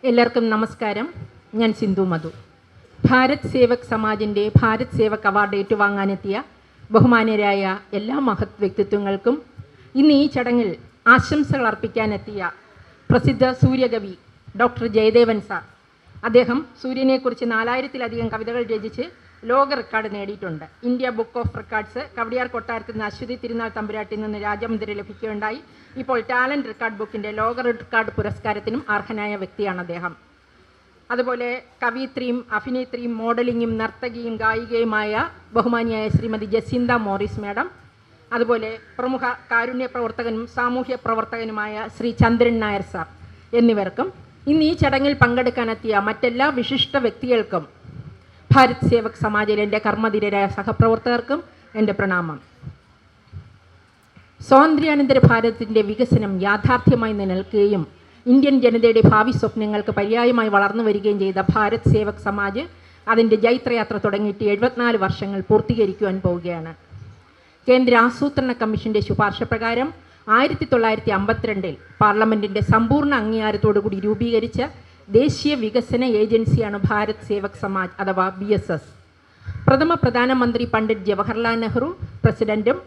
എല്ലാവർക്കും നമസ്കാരം. ഞാൻ സിന്ധു മധു. ഭാരത് സേവക് സമാജിൻ്റെ ഭാരത് സേവക് അവാർഡ് ഏറ്റുവാങ്ങാനെത്തിയ ബഹുമാന്യരായ എല്ലാ മഹത് വ്യക്തിത്വങ്ങൾക്കും ഇന്ന് ഈ ചടങ്ങിൽ ആശംസകൾ അർപ്പിക്കാനെത്തിയ പ്രസിദ്ധ സൂര്യകവി ഡോക്ടർ ജയദേവൻ സാർ. അദ്ദേഹം സൂര്യനെക്കുറിച്ച് 4000-ലധികം കവിതകൾ രചിച്ച് ലോക റെക്കോർഡ് നേടിയിട്ടുണ്ട്. India book of records, Kowdiar കൊട്ടാരത്തിൽ നിന്ന് അശ്വതി തിരുനാൾ തമ്പുരാട്ടിൽ നിന്ന് രാജമുദ്ര ലഭിക്കുകയുണ്ടായി. ഇപ്പോൾ ടാലൻറ്റ് റെക്കോർഡ് ബുക്കിൻ്റെ ലോക റെക്കോർഡ് പുരസ്കാരത്തിനും അർഹനായ വ്യക്തിയാണ് അദ്ദേഹം. അതുപോലെ കവിത്രിയും അഭിനേത്രിയും മോഡലിങ്ങും നർത്തകിയും ഗായികയുമായ ബഹുമാനിയായ ശ്രീമതി ജസിന്ത മോറിസ് മാഡം, അതുപോലെ പ്രമുഖ കാരുണ്യ പ്രവർത്തകനും സാമൂഹ്യ പ്രവർത്തകനുമായ ശ്രീ ചന്ദ്രൻ നായർ സാർ എന്നിവർക്കും ഇന്ന് ഈ ചടങ്ങിൽ പങ്കെടുക്കാനെത്തിയ മറ്റെല്ലാ വിശിഷ്ട വ്യക്തികൾക്കും ഭാരത് സേവക് സമാജിലെ എൻ്റെ കർമ്മധീരരായ സഹപ്രവർത്തകർക്കും എൻ്റെ പ്രണാമം. സ്വാതന്ത്ര്യാനന്തര ഭാരതത്തിൻ്റെ വികസനം യാഥാർത്ഥ്യമായി നിലനിൽക്കുകയും ഇന്ത്യൻ ജനതയുടെ ഭാവി സ്വപ്നങ്ങൾക്ക് പര്യായമായി വളർന്നു വരികയും ചെയ്ത ഭാരത് സേവക് സമാജ് അതിൻ്റെ ജൈത്രയാത്ര തുടങ്ങിയിട്ട് 74 വർഷങ്ങൾ പൂർത്തീകരിക്കുവാൻ പോവുകയാണ്. കേന്ദ്ര ആസൂത്രണ കമ്മീഷൻ്റെ ശുപാർശ പ്രകാരം 1952 പാർലമെൻറ്റിൻ്റെ സമ്പൂർണ്ണ അംഗീകാരത്തോടുകൂടി രൂപീകരിച്ച ദേശീയ വികസന ഏജൻസിയാണ് ഭാരത് സേവക് സമാജ് അഥവാ BSS. പ്രഥമ പ്രധാനമന്ത്രി പണ്ഡിറ്റ് ജവഹർലാൽ നെഹ്റു പ്രസിഡൻറ്റും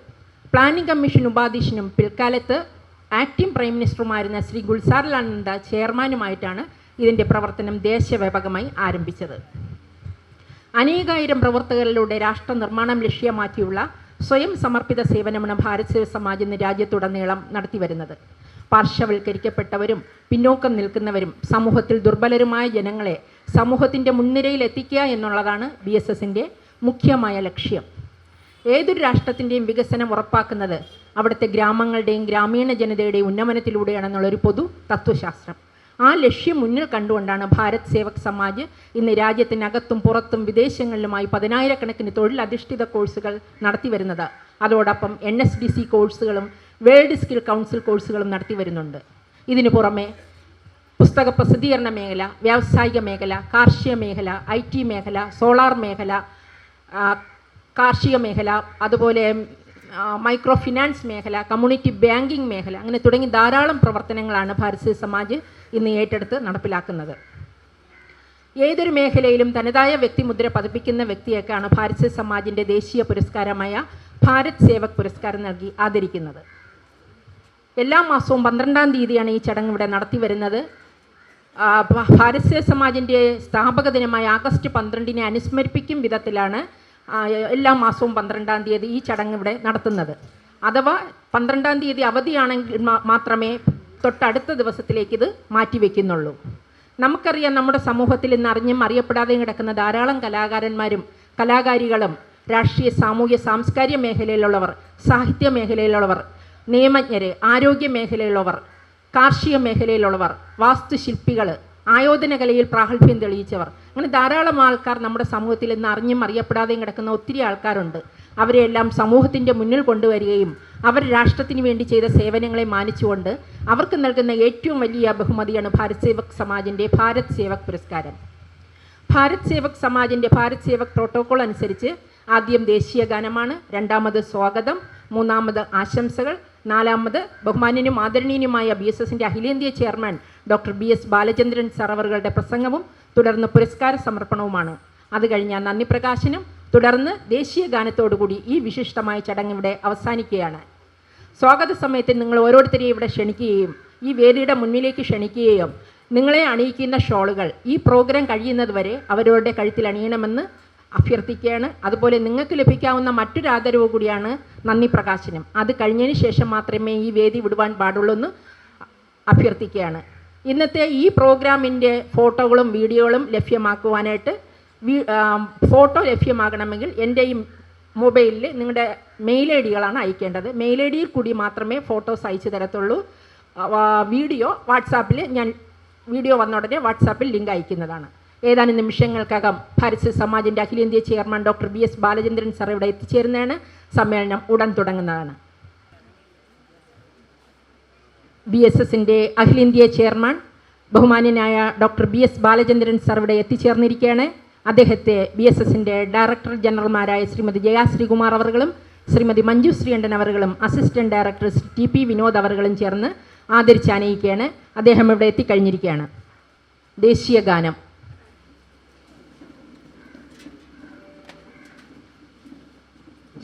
പ്ലാനിംഗ് കമ്മീഷൻ ഉപാധ്യക്ഷനും പിൽക്കാലത്ത് ആക്ടിംഗ് പ്രൈം മിനിസ്റ്ററുമായിരുന്ന ശ്രീ ഗുൽസാർലാൽ നന്ദ ചെയർമാനുമായിട്ടാണ് ഇതിൻ്റെ പ്രവർത്തനം ദേശവ്യാപകമായി ആരംഭിച്ചത്. അനേകായിരം പ്രവർത്തകരിലൂടെ രാഷ്ട്ര നിർമ്മാണം ലക്ഷ്യമാക്കിയുള്ള സ്വയം സമർപ്പിത സേവനമാണ് ഭാരത് സേവക് സമാജ് ഇന്ന് രാജ്യത്തുടനീളം നടത്തിവരുന്നത്. പാർശ്വവൽക്കരിക്കപ്പെട്ടവരും പിന്നോക്കം നിൽക്കുന്നവരും സമൂഹത്തിൽ ദുർബലരുമായ ജനങ്ങളെ സമൂഹത്തിൻ്റെ മുൻനിരയിൽ എത്തിക്കുക എന്നുള്ളതാണ് BSSൻ്റെ മുഖ്യമായ ലക്ഷ്യം. ഏതൊരു രാഷ്ട്രത്തിൻ്റെയും വികസനം ഉറപ്പാക്കുന്നത് അവിടുത്തെ ഗ്രാമങ്ങളുടെയും ഗ്രാമീണ ജനതയുടെയും ഉന്നമനത്തിലൂടെയാണെന്നുള്ളൊരു പൊതു തത്വശാസ്ത്രം. ആ ലക്ഷ്യം മുന്നിൽ കണ്ടുകൊണ്ടാണ് ഭാരത് സേവക് സമാജ് ഇന്ന് രാജ്യത്തിനകത്തും പുറത്തും വിദേശങ്ങളിലുമായി 10,000-കണക്കിന് തൊഴിലധിഷ്ഠിത കോഴ്സുകൾ നടത്തി വരുന്നത്. അതോടൊപ്പം NSDC കോഴ്സുകളും വേൾഡ് സ്കിൽ കൗൺസിൽ കോഴ്സുകളും നടത്തി വരുന്നുണ്ട്. ഇതിനു പുറമെ പുസ്തക പ്രസിദ്ധീകരണ മേഖല, വ്യാവസായിക മേഖല, കാർഷിക മേഖല, IT മേഖല, സോളാർ മേഖല, കാർഷിക മേഖല, അതുപോലെ മൈക്രോ ഫിനാൻസ് മേഖല, കമ്മ്യൂണിറ്റി ബാങ്കിങ് മേഖല, അങ്ങനെ തുടങ്ങി ധാരാളം പ്രവർത്തനങ്ങളാണ് ഭാരത് സേവക് സമാജ് ഇന്ന് ഏറ്റെടുത്ത് നടപ്പിലാക്കുന്നത്. ഏതൊരു മേഖലയിലും തനതായ വ്യക്തിമുദ്ര പതിപ്പിക്കുന്ന വ്യക്തിയൊക്കെയാണ് ഭാരത് സേവക് സമാജിൻ്റെ ദേശീയ പുരസ്കാരമായ ഭാരത് സേവക് പുരസ്കാരം നൽകി ആദരിക്കുന്നത്. എല്ലാ മാസവും 12-ാം തീയതിയാണ് ഈ ചടങ്ങ് ഇവിടെ നടത്തി വരുന്നത്. ഭാരത് സേവക് സമാജിൻ്റെ സ്ഥാപക ദിനമായ ആഗസ്റ്റ് 12-നെ അനുസ്മരിപ്പിക്കും വിധത്തിലാണ് എല്ലാ മാസവും 12-ാം തീയതി ഈ ചടങ്ങ് ഇവിടെ നടത്തുന്നത്. അഥവാ 12-ാം തീയതി അവധിയാണെങ്കിൽ മാത്രമേ തൊട്ടടുത്ത ദിവസത്തിലേക്ക് ഇത് മാറ്റിവെക്കുന്നുള്ളൂ. നമുക്കറിയാം, നമ്മുടെ സമൂഹത്തിൽ ഇന്ന് അറിഞ്ഞും അറിയപ്പെടാതെയും കിടക്കുന്ന ധാരാളം കലാകാരന്മാരും കലാകാരികളും രാഷ്ട്രീയ സാമൂഹ്യ സാംസ്കാരിക മേഖലയിലുള്ളവർ, സാഹിത്യ മേഖലയിലുള്ളവർ, നിയമജ്ഞർ, ആരോഗ്യ മേഖലയിലുള്ളവർ, കാർഷിക മേഖലയിലുള്ളവർ, വാസ്തുശില്പികൾ, ആയോധന കലയിൽ പ്രാഗൽഭ്യം തെളിയിച്ചവർ, അങ്ങനെ ധാരാളം ആൾക്കാർ നമ്മുടെ സമൂഹത്തിൽ ഇന്ന് അറിഞ്ഞും അറിയപ്പെടാതെയും കിടക്കുന്ന ഒത്തിരി ആൾക്കാരുണ്ട്. അവരെയെല്ലാം സമൂഹത്തിൻ്റെ മുന്നിൽ കൊണ്ടുവരികയും അവർ രാഷ്ട്രത്തിന് വേണ്ടി ചെയ്ത സേവനങ്ങളെ മാനിച്ചുകൊണ്ട് അവർക്ക് നൽകുന്ന ഏറ്റവും വലിയ ബഹുമതിയാണ് ഭാരത് സേവക് സമാജിൻ്റെ ഭാരത് സേവക് പുരസ്കാരം. ഭാരത് സേവക് സമാജിൻ്റെ ഭാരത് സേവക് പ്രോട്ടോക്കോൾ അനുസരിച്ച് ആദ്യം ദേശീയ ഗാനമാണ്, രണ്ടാമത് സ്വാഗതം, മൂന്നാമത് ആശംസകൾ, നാലാമത് ബഹുമാന്യനും ആദരണീയനുമായ BSSൻ്റെ അഖിലേന്ത്യാ chairman doctor BS Balachandran sir അവരുടെ പ്രസംഗവും തുടർന്ന് പുരസ്കാര സമർപ്പണവുമാണ്. അത് കഴിഞ്ഞാൽ നന്ദി പ്രകാശനം, തുടർന്ന് ദേശീയ ഗാനത്തോടുകൂടി ഈ വിശിഷ്ടമായ ചടങ്ങ് ഇവിടെ അവസാനിക്കുകയാണ്. സ്വാഗത സമയത്ത് നിങ്ങൾ ഓരോരുത്തരെയും ഇവിടെ ക്ഷണിക്കുകയും ഈ വേദിയുടെ മുന്നിലേക്ക് ക്ഷണിക്കുകയും നിങ്ങളെ അണിയിക്കുന്ന ഷോളുകൾ ഈ പ്രോഗ്രാം കഴിയുന്നത് വരെ അവരുടെ കഴുത്തിൽ അണിയണമെന്ന് അഭ്യർത്ഥിക്കുകയാണ്. അതുപോലെ നിങ്ങൾക്ക് ലഭിക്കാവുന്ന മറ്റൊരു ആദരവ് കൂടിയാണ് നന്ദി പ്രകാശനം. അത് കഴിഞ്ഞതിന് ശേഷം മാത്രമേ ഈ വേദി വിടുവാൻ പാടുള്ളൂ എന്ന് അഭ്യർത്ഥിക്കുകയാണ്. ഇന്നത്തെ ഈ പ്രോഗ്രാമിൻ്റെ ഫോട്ടോകളും വീഡിയോകളും ലഭ്യമാക്കുവാനായിട്ട് ഫോട്ടോ ലഭ്യമാകണമെങ്കിൽ എൻ്റെ ഈ മൊബൈലിൽ നിങ്ങളുടെ മെയിൽ ID-കളാണ് അയക്കേണ്ടത്. മെയിൽ ID-യിൽ കൂടി മാത്രമേ ഫോട്ടോസ് അയച്ചു തരത്തുള്ളൂ. വീഡിയോ വാട്സാപ്പിൽ ഞാൻ വീഡിയോ വന്ന ഉടനെ വാട്സാപ്പിൽ ലിങ്ക് അയക്കുന്നതാണ്. ഏതാനും നിമിഷങ്ങൾക്കകം ഭാരത് സേവക് സമാജിൻ്റെ അഖിലേന്ത്യാ chairman doctor BS Balachandran sir ഇവിടെ എത്തിച്ചേരുന്നതാണ്. സമ്മേളനം ഉടൻ തുടങ്ങുന്നതാണ്. BSSൻ്റെ അഖിലേന്ത്യാ ചെയർമാൻ ബഹുമാന്യനായ ഡോക്ടർ BS ബാലചന്ദ്രൻ സാർ ഇവിടെ എത്തിച്ചേർന്നിരിക്കുകയാണ്. അദ്ദേഹത്തെ BSSൻ്റെ ഡയറക്ടർ ജനറൽമാരായ ശ്രീമതി ജയ ശ്രീകുമാർ അവർകളും ശ്രീമതി മഞ്ജു ശ്രീകണ്ഠൻ അവർകളും അസിസ്റ്റന്റ് ഡയറക്ടർ TP വിനോദ് അവർകളും ചേർന്ന് ആദരിച്ച് ആനയിക്കുകയാണ്. അദ്ദേഹം ഇവിടെ എത്തിക്കഴിഞ്ഞിരിക്കുകയാണ്. ദേശീയ ഗാനം.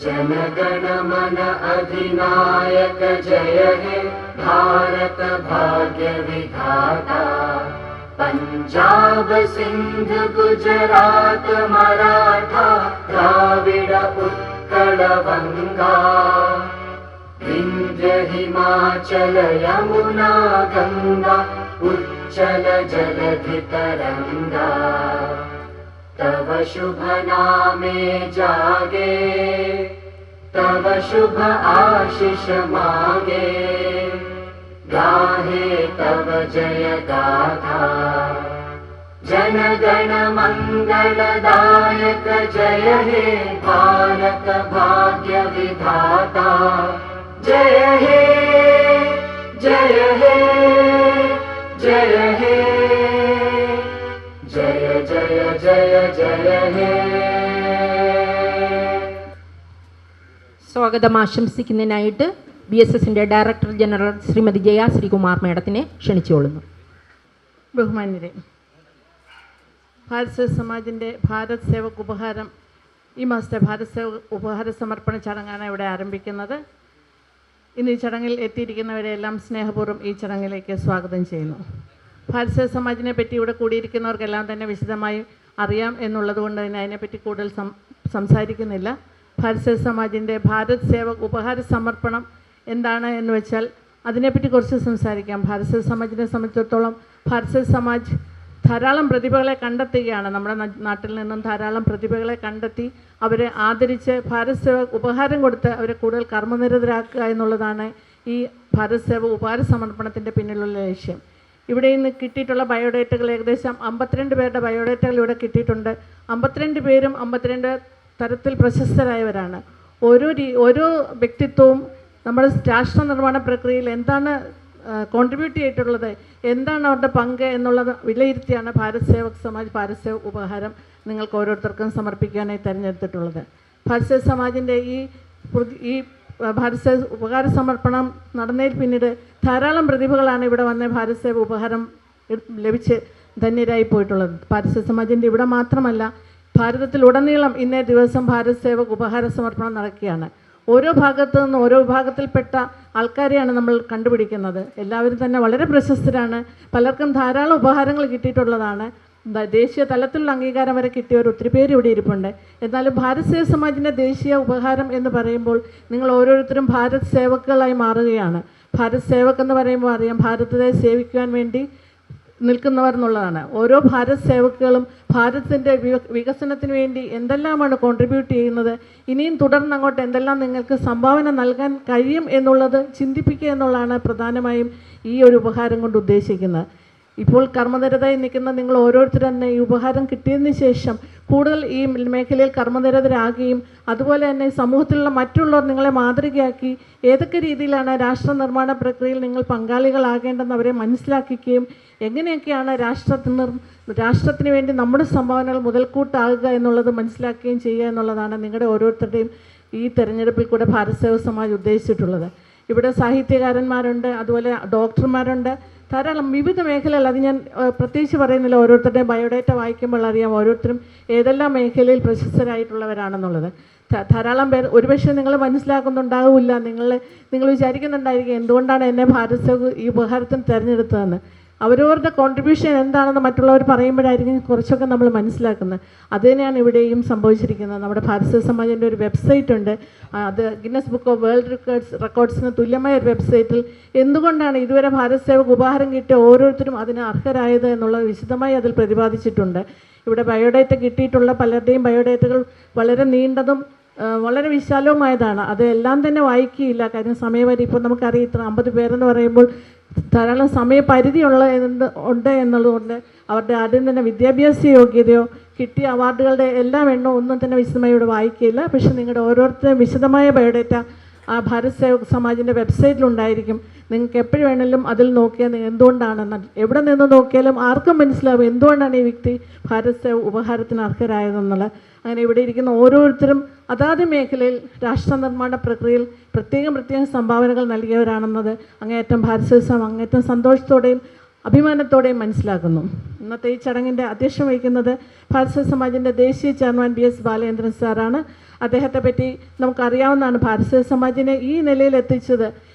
जनगण मन अधिनायक जय हे भारत भाग्य विधाता, पंजाब सिंध गुजरात मराठा द्राविड उत्कल बंगा, विंध्य हिमाचल यमुना गंगा उच्चल जलधि तरंगा, तव शुभ नामे जागे, तव शुभ आशीष मागे, गाहे तव जय गाथा। जन गण मंगलदायक जय हे भारत भाग्य विधाता, जय हे जय हे जय हे जय जय जय जय हे. സ്വാഗതം ആശംസിക്കുന്നതിനായിട്ട് BSSന്റെ ഡയറക്ടർ ജനറൽ ശ്രീമതി ജയ ശ്രീകുമാർ മേഡത്തിനെ ക്ഷണിച്ചുകൊള്ളുന്നു. ബഹുമാന്യരെ, ഭാരത് സേവക് സമാജിൻ്റെ ഭാരത് സേവക് ഉപഹാരം ഈ മാസത്തെ ഭാരത് സേവക് ഉപഹാര സമർപ്പണ ചടങ്ങാണ് ഇവിടെ ആരംഭിക്കുന്നത്. ഇന്ന് ഈ ചടങ്ങിൽ എത്തിയിരിക്കുന്നവരെല്ലാം സ്നേഹപൂർവ്വം ഈ ചടങ്ങിലേക്ക് സ്വാഗതം ചെയ്യുന്നു. ഭാരത് സേവക് സമാജിനെ പറ്റി ഇവിടെ കൂടിയിരിക്കുന്നവർക്കെല്ലാം തന്നെ വിശദമായി അറിയാം എന്നുള്ളത് കൊണ്ട് തന്നെ അതിനെപ്പറ്റി കൂടുതൽ സംസാരിക്കുന്നില്ല. ഭാരത് സേവക് സമാജിൻ്റെ ഭാരത് സേവക് ഉപഹാര സമർപ്പണം എന്താണ് എന്ന് വെച്ചാൽ അതിനെപ്പറ്റി കുറച്ച് സംസാരിക്കാം. ഭാരത് സേവക് സമാജിനെ സംബന്ധിച്ചിടത്തോളം ഭാരത് സേവക് സമാജ് ധാരാളം പ്രതിഭകളെ കണ്ടെത്തുകയാണ്. നമ്മുടെ നാട്ടിൽ നിന്നും ധാരാളം പ്രതിഭകളെ കണ്ടെത്തി അവരെ ആദരിച്ച് ഭാരത് സേവക് ഉപഹാരം കൊടുത്ത് അവരെ കൂടുതൽ കർമ്മനിരതരാക്കുക എന്നുള്ളതാണ് ഈ ഭാരത് സേവക് ഉപഹാര സമർപ്പണത്തിൻ്റെ പിന്നിലുള്ള ലക്ഷ്യം. ഇവിടെ നിന്ന് കിട്ടിയിട്ടുള്ള ബയോഡേറ്റകൾ ഏകദേശം 52 പേരുടെ ബയോഡേറ്റകൾ ഇവിടെ കിട്ടിയിട്ടുണ്ട്. 52 പേരും 52 തരത്തിൽ പ്രശസ്തരായവരാണ്. ഓരോ വ്യക്തിത്വവും നമ്മുടെ രാഷ്ട്ര നിർമ്മാണ പ്രക്രിയയിൽ എന്താണ് കോൺട്രിബ്യൂട്ട് ചെയ്തിട്ടുള്ളത്, എന്താണ് അവരുടെ പങ്ക് എന്നുള്ളത് വിലയിരുത്തിയാണ് ഭാരത് സേവക് സമാജ് ഭാരത് സേവക് ഉപഹാരം നിങ്ങൾക്ക് ഓരോരുത്തർക്കും സമർപ്പിക്കാനായി തിരഞ്ഞെടുത്തിട്ടുള്ളത്. ഭാരത് സേവക് സമാജിൻ്റെ ഈ ഭാരത് സേവക് ഉപഹാര സമർപ്പണം നടന്നതിൽ പിന്നീട് ധാരാളം പ്രതിഭകളാണ് ഇവിടെ വന്ന് ഭാരത് സേവക് ഉപഹാരം ലഭിച്ച് ധന്യരായി പോയിട്ടുള്ളത്. ഭാരത് സേവക് സമാജിൻ്റെ ഇവിടെ മാത്രമല്ല, ഭാരതത്തിലുടനീളം ഇന്നേ ദിവസം ഭാരത് സേവക് ഉപഹാര സമർപ്പണം നടക്കുകയാണ്. ഓരോ ഭാഗത്തു നിന്ന് ഓരോ വിഭാഗത്തിൽപ്പെട്ട ആൾക്കാരെയാണ് നമ്മൾ കണ്ടുപിടിക്കുന്നത്. എല്ലാവരും തന്നെ വളരെ പ്രശസ്തരാണ്. പലർക്കും ധാരാളം ഉപഹാരങ്ങൾ കിട്ടിയിട്ടുള്ളതാണ്. ദേശീയ തലത്തിലുള്ള അംഗീകാരം വരെ കിട്ടിയവർ ഒത്തിരി പേര് ഇവിടെ ഇരിപ്പുണ്ട്. എന്നാലും ഭാരത് സേവക് സമാജിൻ്റെ ദേശീയ ഉപഹാരം എന്ന് പറയുമ്പോൾ നിങ്ങൾ ഓരോരുത്തരും ഭാരത് സേവക്കുകളായി മാറുകയാണ്. ഭാരത് സേവക് എന്ന് പറയുമ്പോൾ അറിയാം, ഭാരതത്തെ സേവിക്കുവാൻ വേണ്ടി നിൽക്കുന്നവർ എന്നുള്ളതാണ്. ഓരോ ഭാരത് സേവക്കുകളും ഭാരതത്തിൻ്റെ വികസനത്തിന് വേണ്ടി എന്തെല്ലാമാണ് കോൺട്രിബ്യൂട്ട് ചെയ്യുന്നത്, ഇനിയും തുടർന്നങ്ങോട്ട് എന്തെല്ലാം നിങ്ങൾക്ക് സംഭാവന നൽകാൻ കഴിയും എന്നുള്ളത് ചിന്തിപ്പിക്കുക എന്നുള്ളതാണ് പ്രധാനമായും ഈ ഒരു ഉപഹാരം കൊണ്ട് ഉദ്ദേശിക്കുന്നത്. ഇപ്പോൾ കർമ്മനിരതരായി നിൽക്കുന്ന നിങ്ങൾ ഓരോരുത്തരും തന്നെ ഈ ഉപഹാരം കിട്ടിയതിന് ശേഷം കൂടുതൽ ഈ മേഖലയിൽ കർമ്മനിരതരാകുകയും അതുപോലെ തന്നെ സമൂഹത്തിലുള്ള മറ്റുള്ളവർ നിങ്ങളെ മാതൃകയാക്കി ഏതൊക്കെ രീതിയിലാണ് രാഷ്ട്ര നിർമ്മാണ പ്രക്രിയയിൽ നിങ്ങൾ പങ്കാളികളാകേണ്ടെന്ന് അവരെ മനസ്സിലാക്കുകയും എങ്ങനെയൊക്കെയാണ് രാഷ്ട്രത്തിന് വേണ്ടി നമ്മുടെ സംഭാവനകൾ മുതൽക്കൂട്ടാകുക എന്നുള്ളത് മനസ്സിലാക്കുകയും ചെയ്യുക എന്നുള്ളതാണ് നിങ്ങളുടെ ഓരോരുത്തരുടെയും ഈ തെരഞ്ഞെടുപ്പിൽ കൂടെ ഭാരത് സേവക് സമാജ് ഉദ്ദേശിച്ചിട്ടുള്ളത്. ഇവിടെ സാഹിത്യകാരന്മാരുണ്ട്, അതുപോലെ ഡോക്ടർമാരുണ്ട്, ധാരാളം വിവിധ മേഖലകൾ. അത് ഞാൻ പ്രത്യേകിച്ച് പറയുന്നില്ല, ഓരോരുത്തരുടെയും ബയോഡേറ്റ വായിക്കുമ്പോൾ അറിയാം ഓരോരുത്തരും ഏതെല്ലാം മേഖലയിൽ പ്രശസ്തരായിട്ടുള്ളവരാണെന്നുള്ളത്. ധാരാളം പേർ ഒരുപക്ഷെ നിങ്ങൾ മനസ്സിലാക്കുന്നുണ്ടാവില്ല, നിങ്ങൾ വിചാരിക്കുന്നുണ്ടായിരിക്കും എന്തുകൊണ്ടാണ് എന്നെ ഭാരത് സേവക് ഈ ഉപഹാരത്തിന് തിരഞ്ഞെടുത്തതെന്ന്. അവരവരുടെ കോൺട്രിബ്യൂഷൻ എന്താണെന്ന് മറ്റുള്ളവർ പറയുമ്പോഴായിരിക്കും കുറച്ചൊക്കെ നമ്മൾ മനസ്സിലാക്കുന്നത്. അത് തന്നെയാണ് ഇവിടെയും സംഭവിച്ചിരിക്കുന്നത്. നമ്മുടെ ഭാരത് സേവക് സമാജിൻ്റെ ഒരു വെബ്സൈറ്റ് ഉണ്ട്, അത് ഗിന്നസ് ബുക്ക് ഓഫ് വേൾഡ് റെക്കോർഡ്സിന് തുല്യമായ ഒരു വെബ്സൈറ്റിൽ എന്തുകൊണ്ടാണ് ഇതുവരെ ഭാരത് സേവക് ഉപഹാരം കിട്ടിയ ഓരോരുത്തരും അതിന് അർഹരായത് എന്നുള്ളത് വിശദമായി അതിൽ പ്രതിപാദിച്ചിട്ടുണ്ട്. ഇവിടെ ബയോഡേറ്റ കിട്ടിയിട്ടുള്ള പലരുടെയും ബയോഡേറ്റകൾ വളരെ നീണ്ടതും വളരെ വിശാലവുമായതാണ്. അതെല്ലാം തന്നെ വായിക്കുകയില്ല, കാര്യം സമയപരിധി. ഇപ്പോൾ നമുക്കറിയാം ഇത്ര 50 പേരെന്ന് പറയുമ്പോൾ ധാരാളം സമയപരിധി ഉണ്ട് എന്നുള്ളതുകൊണ്ട് അവരുടെ ആദ്യം തന്നെ വിദ്യാഭ്യാസ യോഗ്യതയോ കിട്ടിയ അവാർഡുകളുടെ എല്ലാം എണ്ണവും ഒന്നും തന്നെ വിശദമായി ഇവിടെ വായിക്കില്ല. പക്ഷേ നിങ്ങളുടെ ഓരോരുത്തരും വിശദമായ ബയോഡേറ്റ ആ ഭാരത് സേവക് സമാജിൻ്റെ വെബ്സൈറ്റിലുണ്ടായിരിക്കും. നിങ്ങൾക്ക് എപ്പോഴും വേണമെങ്കിലും അതിൽ നോക്കിയാൽ എന്തുകൊണ്ടാണെന്ന് എവിടെ നിന്ന് നോക്കിയാലും ആർക്കും മനസ്സിലാവും എന്തുകൊണ്ടാണ് ഈ വ്യക്തി ഭാരത് സേവക് ഉപഹാരത്തിന് അർഹരായതെന്നുള്ളത്. അങ്ങനെ ഇവിടെ ഇരിക്കുന്ന ഓരോരുത്തരും അതാത് മേഖലയിൽ രാഷ്ട്ര നിർമ്മാണ പ്രക്രിയയിൽ പ്രത്യേകം സംഭാവനകൾ നൽകിയവരാണെന്നത് അങ്ങേയറ്റം ഭാരത് സേവക് അങ്ങേയറ്റം സന്തോഷത്തോടെയും അഭിമാനത്തോടെയും മനസ്സിലാക്കുന്നു. ഇന്നത്തെ ഈ ചടങ്ങിൻ്റെ അധ്യക്ഷം വഹിക്കുന്നത് ഭാരതീയ സമാജിൻ്റെ ദേശീയ ചെയർമാൻ BS ബാലേന്ദ്രൻ സാറാണ്. അദ്ദേഹത്തെ പറ്റി നമുക്കറിയാവുന്നതാണ്. ഭാരതീയ സമാജിനെ ഈ നിലയിൽ എത്തിച്ചത്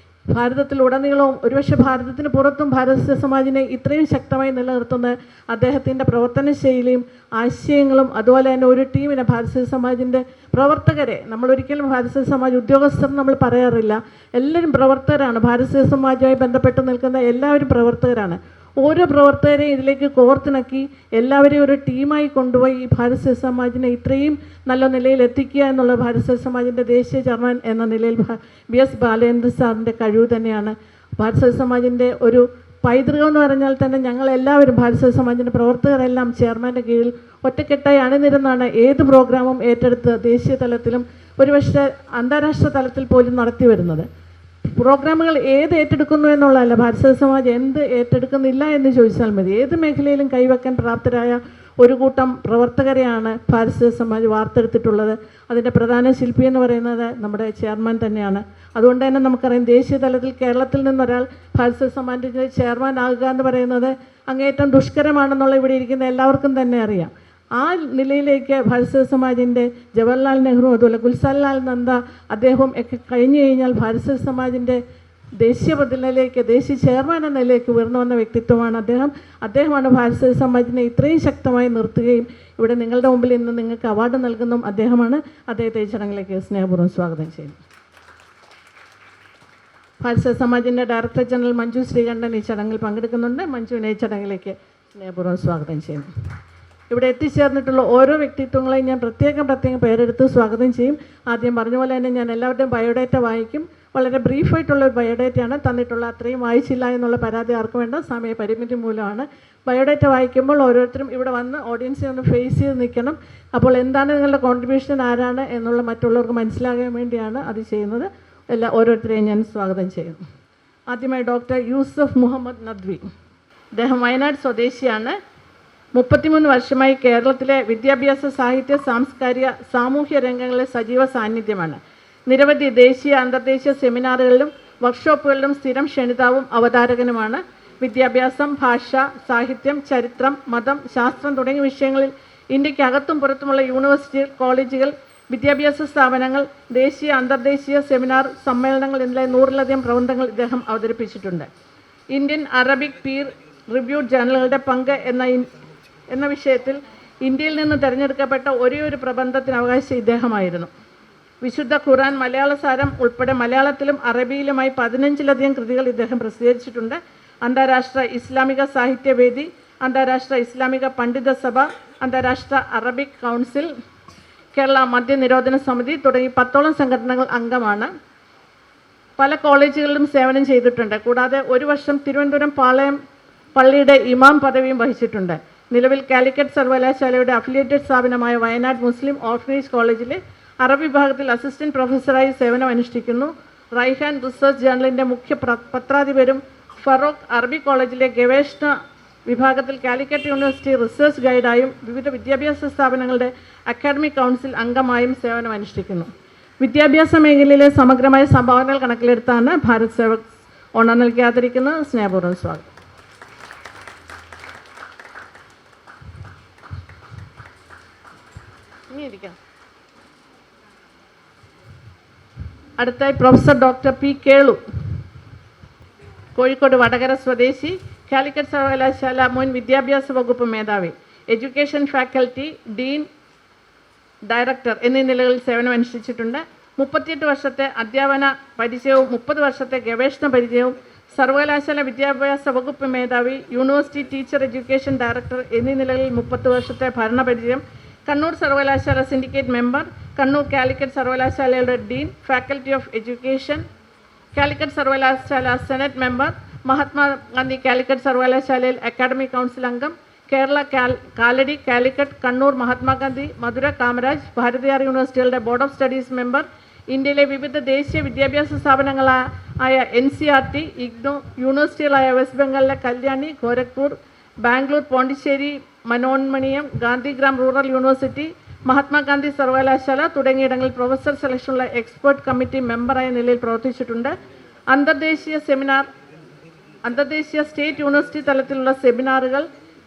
ഭാരതത്തിലുടനീളവും ഒരുപക്ഷെ ഭാരതത്തിന് പുറത്തും ഭാരതീയ സമാജിനെ ഇത്രയും ശക്തമായി നിലനിർത്തുന്നത് അദ്ദേഹത്തിൻ്റെ പ്രവർത്തന ശൈലിയും ആശയങ്ങളും, അതുപോലെ തന്നെ ഒരു ടീമിനെ, ഭാരതീയ സമാജിൻ്റെ പ്രവർത്തകരെ, നമ്മളൊരിക്കലും ഭാരതീയ സമാജ് ഉദ്യോഗസ്ഥർ നമ്മൾ പറയാറില്ല, എല്ലാവരും പ്രവർത്തകരാണ്. ഭാരതീയ സമാജുമായി ബന്ധപ്പെട്ട് നിൽക്കുന്ന എല്ലാവരും പ്രവർത്തകരാണ്. ഓരോ പ്രവർത്തകരെയും ഇതിലേക്ക് കോർത്തിണക്കി എല്ലാവരെയും ഒരു ടീമായി കൊണ്ടുപോയി ഈ ഭാരതീയ സമാജിനെ ഇത്രയും നല്ല നിലയിൽ എത്തിക്കുക എന്നുള്ള ഭാരതീയ സമാജിൻ്റെ ദേശീയ ചെയർമാൻ എന്ന നിലയിൽ BS ബാലേന്ദ്രൻ സാറിൻ്റെ കഴിവ് തന്നെയാണ്. ഭാരതീയ സമാജിൻ്റെ ഒരു പൈതൃകം എന്ന് പറഞ്ഞാൽ തന്നെ ഞങ്ങളെല്ലാവരും ഭാരതീയ സമാജിൻ്റെ പ്രവർത്തകരെല്ലാം ചെയർമാൻ്റെ കീഴിൽ ഒറ്റക്കെട്ടായി അണിനിരന്നാണ് ഏത് പ്രോഗ്രാമും ഏറ്റെടുത്ത് ദേശീയ തലത്തിലും ഒരുപക്ഷെ അന്താരാഷ്ട്ര തലത്തിൽ പോലും നടത്തി വരുന്നത്. പ്രോഗ്രാമുകൾ ഏത് ഏറ്റെടുക്കുന്നു എന്നുള്ളതല്ല, ഭാരതീയ സമാജ് എന്ത് ഏറ്റെടുക്കുന്നില്ല എന്ന് ചോദിച്ചാൽ മതി. ഏത് മേഖലയിലും കൈവയ്ക്കാൻ പ്രാപ്തരായ ഒരു കൂട്ടം പ്രവർത്തകരെയാണ് ഭാരതീയ സമാജ് വാർത്തെടുത്തിട്ടുള്ളത്. അതിൻ്റെ പ്രധാന ശില്പി എന്ന് പറയുന്നത് നമ്മുടെ ചെയർമാൻ തന്നെയാണ്. അതുകൊണ്ട് തന്നെ നമുക്കറിയാം, ദേശീയ തലത്തിൽ കേരളത്തിൽ നിന്നൊരാൾ ഭാരതീയ സമാജിൻ്റെ ചെയർമാൻ ആകുക എന്ന് പറയുന്നത് അങ്ങേയറ്റം ദുഷ്കരമാണെന്നുള്ള ഇവിടെ ഇരിക്കുന്ന എല്ലാവർക്കും തന്നെ അറിയാം. ആ നിലയിലേക്ക് ഭാരതീയ സമാജിൻ്റെ ജവഹർലാൽ നെഹ്റു, അതുപോലെ ഗുൽസാൻലാൽ നന്ദ, അദ്ദേഹം ഒക്കെ കഴിഞ്ഞു കഴിഞ്ഞാൽ ഭാരതീയ സമാജിൻ്റെ ദേശീയ പ്രതിനിധിയിലേക്ക്, ദേശീയ ചെയർമാൻ എന്ന നിലയിലേക്ക് ഉയർന്നു വന്ന വ്യക്തിത്വമാണ് അദ്ദേഹം. അദ്ദേഹമാണ് ഭാരതീയ സമാജിനെ ഇത്രയും ശക്തമായി നിർത്തുകയും ഇവിടെ നിങ്ങളുടെ മുമ്പിൽ ഇന്ന് നിങ്ങൾക്ക് അവാർഡ് നൽകുന്നതും അദ്ദേഹമാണ്. അദ്ദേഹത്തെ ഈ ചടങ്ങിലേക്ക് സ്നേഹപൂർവ്വം സ്വാഗതം ചെയ്യുന്നു. ഭാരതീയ സമാജിൻ്റെ ഡയറക്ടർ ജനറൽ മഞ്ജു ശ്രീകണ്ഠൻ ഈ ചടങ്ങിൽ പങ്കെടുക്കുന്നുണ്ട്. മഞ്ജുവിനെ ഈ ചടങ്ങിലേക്ക് സ്നേഹപൂർവ്വം സ്വാഗതം ചെയ്യുന്നു. ഇവിടെ എത്തിച്ചേർന്നിട്ടുള്ള ഓരോ വ്യക്തിത്വങ്ങളെയും ഞാൻ പ്രത്യേകം പേരെടുത്ത് സ്വാഗതം ചെയ്യും. ആദ്യം പറഞ്ഞ പോലെ തന്നെ ഞാൻ എല്ലാവരുടെയും ബയോഡേറ്റ വായിക്കും. വളരെ ബ്രീഫായിട്ടുള്ള ഒരു ബയോഡേറ്റയാണ് തന്നിട്ടുള്ള. അത്രയും വായിച്ചില്ല എന്നുള്ള പരാതി ആർക്കും വേണ്ട, സമയപരിമിതി മൂലമാണ്. ബയോഡേറ്റ വായിക്കുമ്പോൾ ഓരോരുത്തരും ഇവിടെ വന്ന് ഓഡിയൻസിനെ ഒന്ന് ഫേസ് ചെയ്ത് നിൽക്കണം. അപ്പോൾ എന്താണ് നിങ്ങളുടെ കോൺട്രിബ്യൂഷൻ, ആരാണ് എന്നുള്ള മറ്റുള്ളവർക്ക് മനസ്സിലാകാൻ വേണ്ടിയാണ് അത് ചെയ്യുന്നത്. ഓരോരുത്തരെയും ഞാൻ സ്വാഗതം ചെയ്യുന്നു. ആദ്യമായി ഡോക്ടർ യൂസഫ് മുഹമ്മദ് നദ്വി. അദ്ദേഹം വയനാട് സ്വദേശിയാണ്. 33 വർഷമായി കേരളത്തിലെ വിദ്യാഭ്യാസ, സാഹിത്യ, സാംസ്കാരിക, സാമൂഹ്യ രംഗങ്ങളിലെ സജീവ സാന്നിധ്യമാണ്. നിരവധി ദേശീയ, അന്തർദേശീയ സെമിനാറുകളിലും വർക്ക്ഷോപ്പുകളിലും സ്ഥിരം ക്ഷണിതാവും അവതാരകനുമാണ്. വിദ്യാഭ്യാസം, ഭാഷ, സാഹിത്യം, ചരിത്രം, മതം, ശാസ്ത്രം തുടങ്ങിയ വിഷയങ്ങളിൽ ഇന്ത്യക്കകത്തും പുറത്തുമുള്ള യൂണിവേഴ്സിറ്റികൾ, കോളേജുകൾ, വിദ്യാഭ്യാസ സ്ഥാപനങ്ങൾ, ദേശീയ, അന്തർദേശീയ സെമിനാർ, സമ്മേളനങ്ങൾ എന്നിങ്ങനെ 100-ലധികം പ്രബന്ധങ്ങൾ ഇദ്ദേഹം അവതരിപ്പിച്ചിട്ടുണ്ട്. ഇന്ത്യൻ അറബിക് പീർ റിവ്യൂഡ് ജേർണലുകളുടെ പങ്ക് എന്ന വിഷയത്തിൽ ഇന്ത്യയിൽ നിന്ന് തിരഞ്ഞെടുക്കപ്പെട്ട ഒരേയൊരു പ്രബന്ധത്തിന് അവകാശി ഇദ്ദേഹമായിരുന്നു. വിശുദ്ധ ഖുർആൻ മലയാള സാരം ഉൾപ്പെടെ മലയാളത്തിലും അറബിയിലുമായി 15-ലധികം കൃതികൾ ഇദ്ദേഹം പ്രസിദ്ധീകരിച്ചിട്ടുണ്ട്. അന്താരാഷ്ട്ര ഇസ്ലാമിക സാഹിത്യവേദി, അന്താരാഷ്ട്ര ഇസ്ലാമിക പണ്ഡിത സഭ, അന്താരാഷ്ട്ര അറബിക് കൗൺസിൽ, കേരള മദ്യനിരോധന സമിതി തുടങ്ങി 10ഓളം സംഘടനകൾ അംഗമാണ്. പല കോളേജുകളിലും സേവനം ചെയ്തിട്ടുണ്ട്. കൂടാതെ ഒരു വർഷം തിരുവനന്തപുരം പാളയം പള്ളിയുടെ ഇമാം പദവിയും വഹിച്ചിട്ടുണ്ട്. നിലവിൽ കാലിക്കറ്റ് സർവകലാശാലയുടെ അഫിലിയേറ്റഡ് സ്ഥാപനമായ വയനാട് മുസ്ലിം ഓർഫനേജ് കോളേജിലെ അറബി വിഭാഗത്തിൽ അസിസ്റ്റന്റ് പ്രൊഫസറായി സേവനം അനുഷ്ഠിക്കുന്നു. റൈഹാൻ റിസർച്ച് ജേർണലിൻ്റെ മുഖ്യ പത്രാധിപരും ഫറോക്ക് അറബി കോളേജിലെ ഗവേഷണ വിഭാഗത്തിൽ കാലിക്കറ്റ് യൂണിവേഴ്സിറ്റി റിസർച്ച് ഗൈഡായും വിവിധ വിദ്യാഭ്യാസ സ്ഥാപനങ്ങളുടെ അക്കാഡമിക് കൗൺസിൽ അംഗമായും സേവനം അനുഷ്ഠിക്കുന്നു. വിദ്യാഭ്യാസ മേഖലയിലെ സമഗ്രമായ സംഭാവനകൾ കണക്കിലെടുത്താണ് ഭാരത് സേവക് ഓണർ നൽകി ആദരിക്കുന്നത്. സ്നേഹപൂർവ്വം സ്വാഗതം. അടുത്തായി professor doctor P. Kelu, Kozhikode Vadakara സ്വദേശി, കാലിക്കറ്റ് സർവകലാശാല മുൻ വിദ്യാഭ്യാസ വകുപ്പ് മേധാവി, എഡ്യൂക്കേഷൻ ഫാക്കൽറ്റി, ഡീൻ, ഡയറക്ടർ എന്നീ നിലകളിൽ സേവനം അനുഷ്ഠിച്ചിട്ടുണ്ട്. 38 വർഷത്തെ അധ്യാപന പരിചയവും 30 വർഷത്തെ ഗവേഷണ പരിചയവും, സർവകലാശാല വിദ്യാഭ്യാസ വകുപ്പ് മേധാവി, യൂണിവേഴ്സിറ്റി ടീച്ചർ എഡ്യൂക്കേഷൻ ഡയറക്ടർ എന്നീ നിലകളിൽ 30 വർഷത്തെ ഭരണപരിചയം, കണ്ണൂർ സർവകലാശാല സിൻഡിക്കേറ്റ് മെമ്പർ, കണ്ണൂർ കാലിക്കറ്റ് സർവകലാശാലയുടെ dean, faculty of education, Calicut സർവകലാശാല സെനറ്റ് മെമ്പർ, മഹാത്മാഗാന്ധി കാലിക്കറ്റ് സർവകലാശാലയിൽ അക്കാഡമിക് കൗൺസിൽ അംഗം, കേരള കാലടി, കാലിക്കറ്റ്, കണ്ണൂർ മഹാത്മാഗാന്ധി, മധുര കാമരാജ്, ഭാരതിയാർ യൂണിവേഴ്സിറ്റികളുടെ ബോർഡ് ഓഫ് സ്റ്റഡീസ് മെമ്പർ, ഇന്ത്യയിലെ വിവിധ ദേശീയ വിദ്യാഭ്യാസ സ്ഥാപനങ്ങളായ NCERT, IGNOU, യൂണിവേഴ്സിറ്റികളായ വെസ്റ്റ് ബംഗാളിലെ കല്യാണി, ഗോരഖ്പൂർ, ബാംഗ്ലൂർ, പോണ്ടിച്ചേരി, മനോന്മണിയം, ഗാന്ധിഗ്രാം റൂറൽ യൂണിവേഴ്സിറ്റി, മഹാത്മാഗാന്ധി സർവകലാശാല തുടങ്ങിയിടങ്ങളിൽ പ്രൊഫസർ സെലക്ഷനുള്ള എക്സ്പേർട്ട് കമ്മിറ്റി മെമ്പറായ നിലയിൽ പ്രവർത്തിച്ചിട്ടുണ്ട്. അന്തർദേശീയ സെമിനാർ അന്തർദേശീയ സ്റ്റേറ്റ് യൂണിവേഴ്സിറ്റി തലത്തിലുള്ള സെമിനാറുകൾ,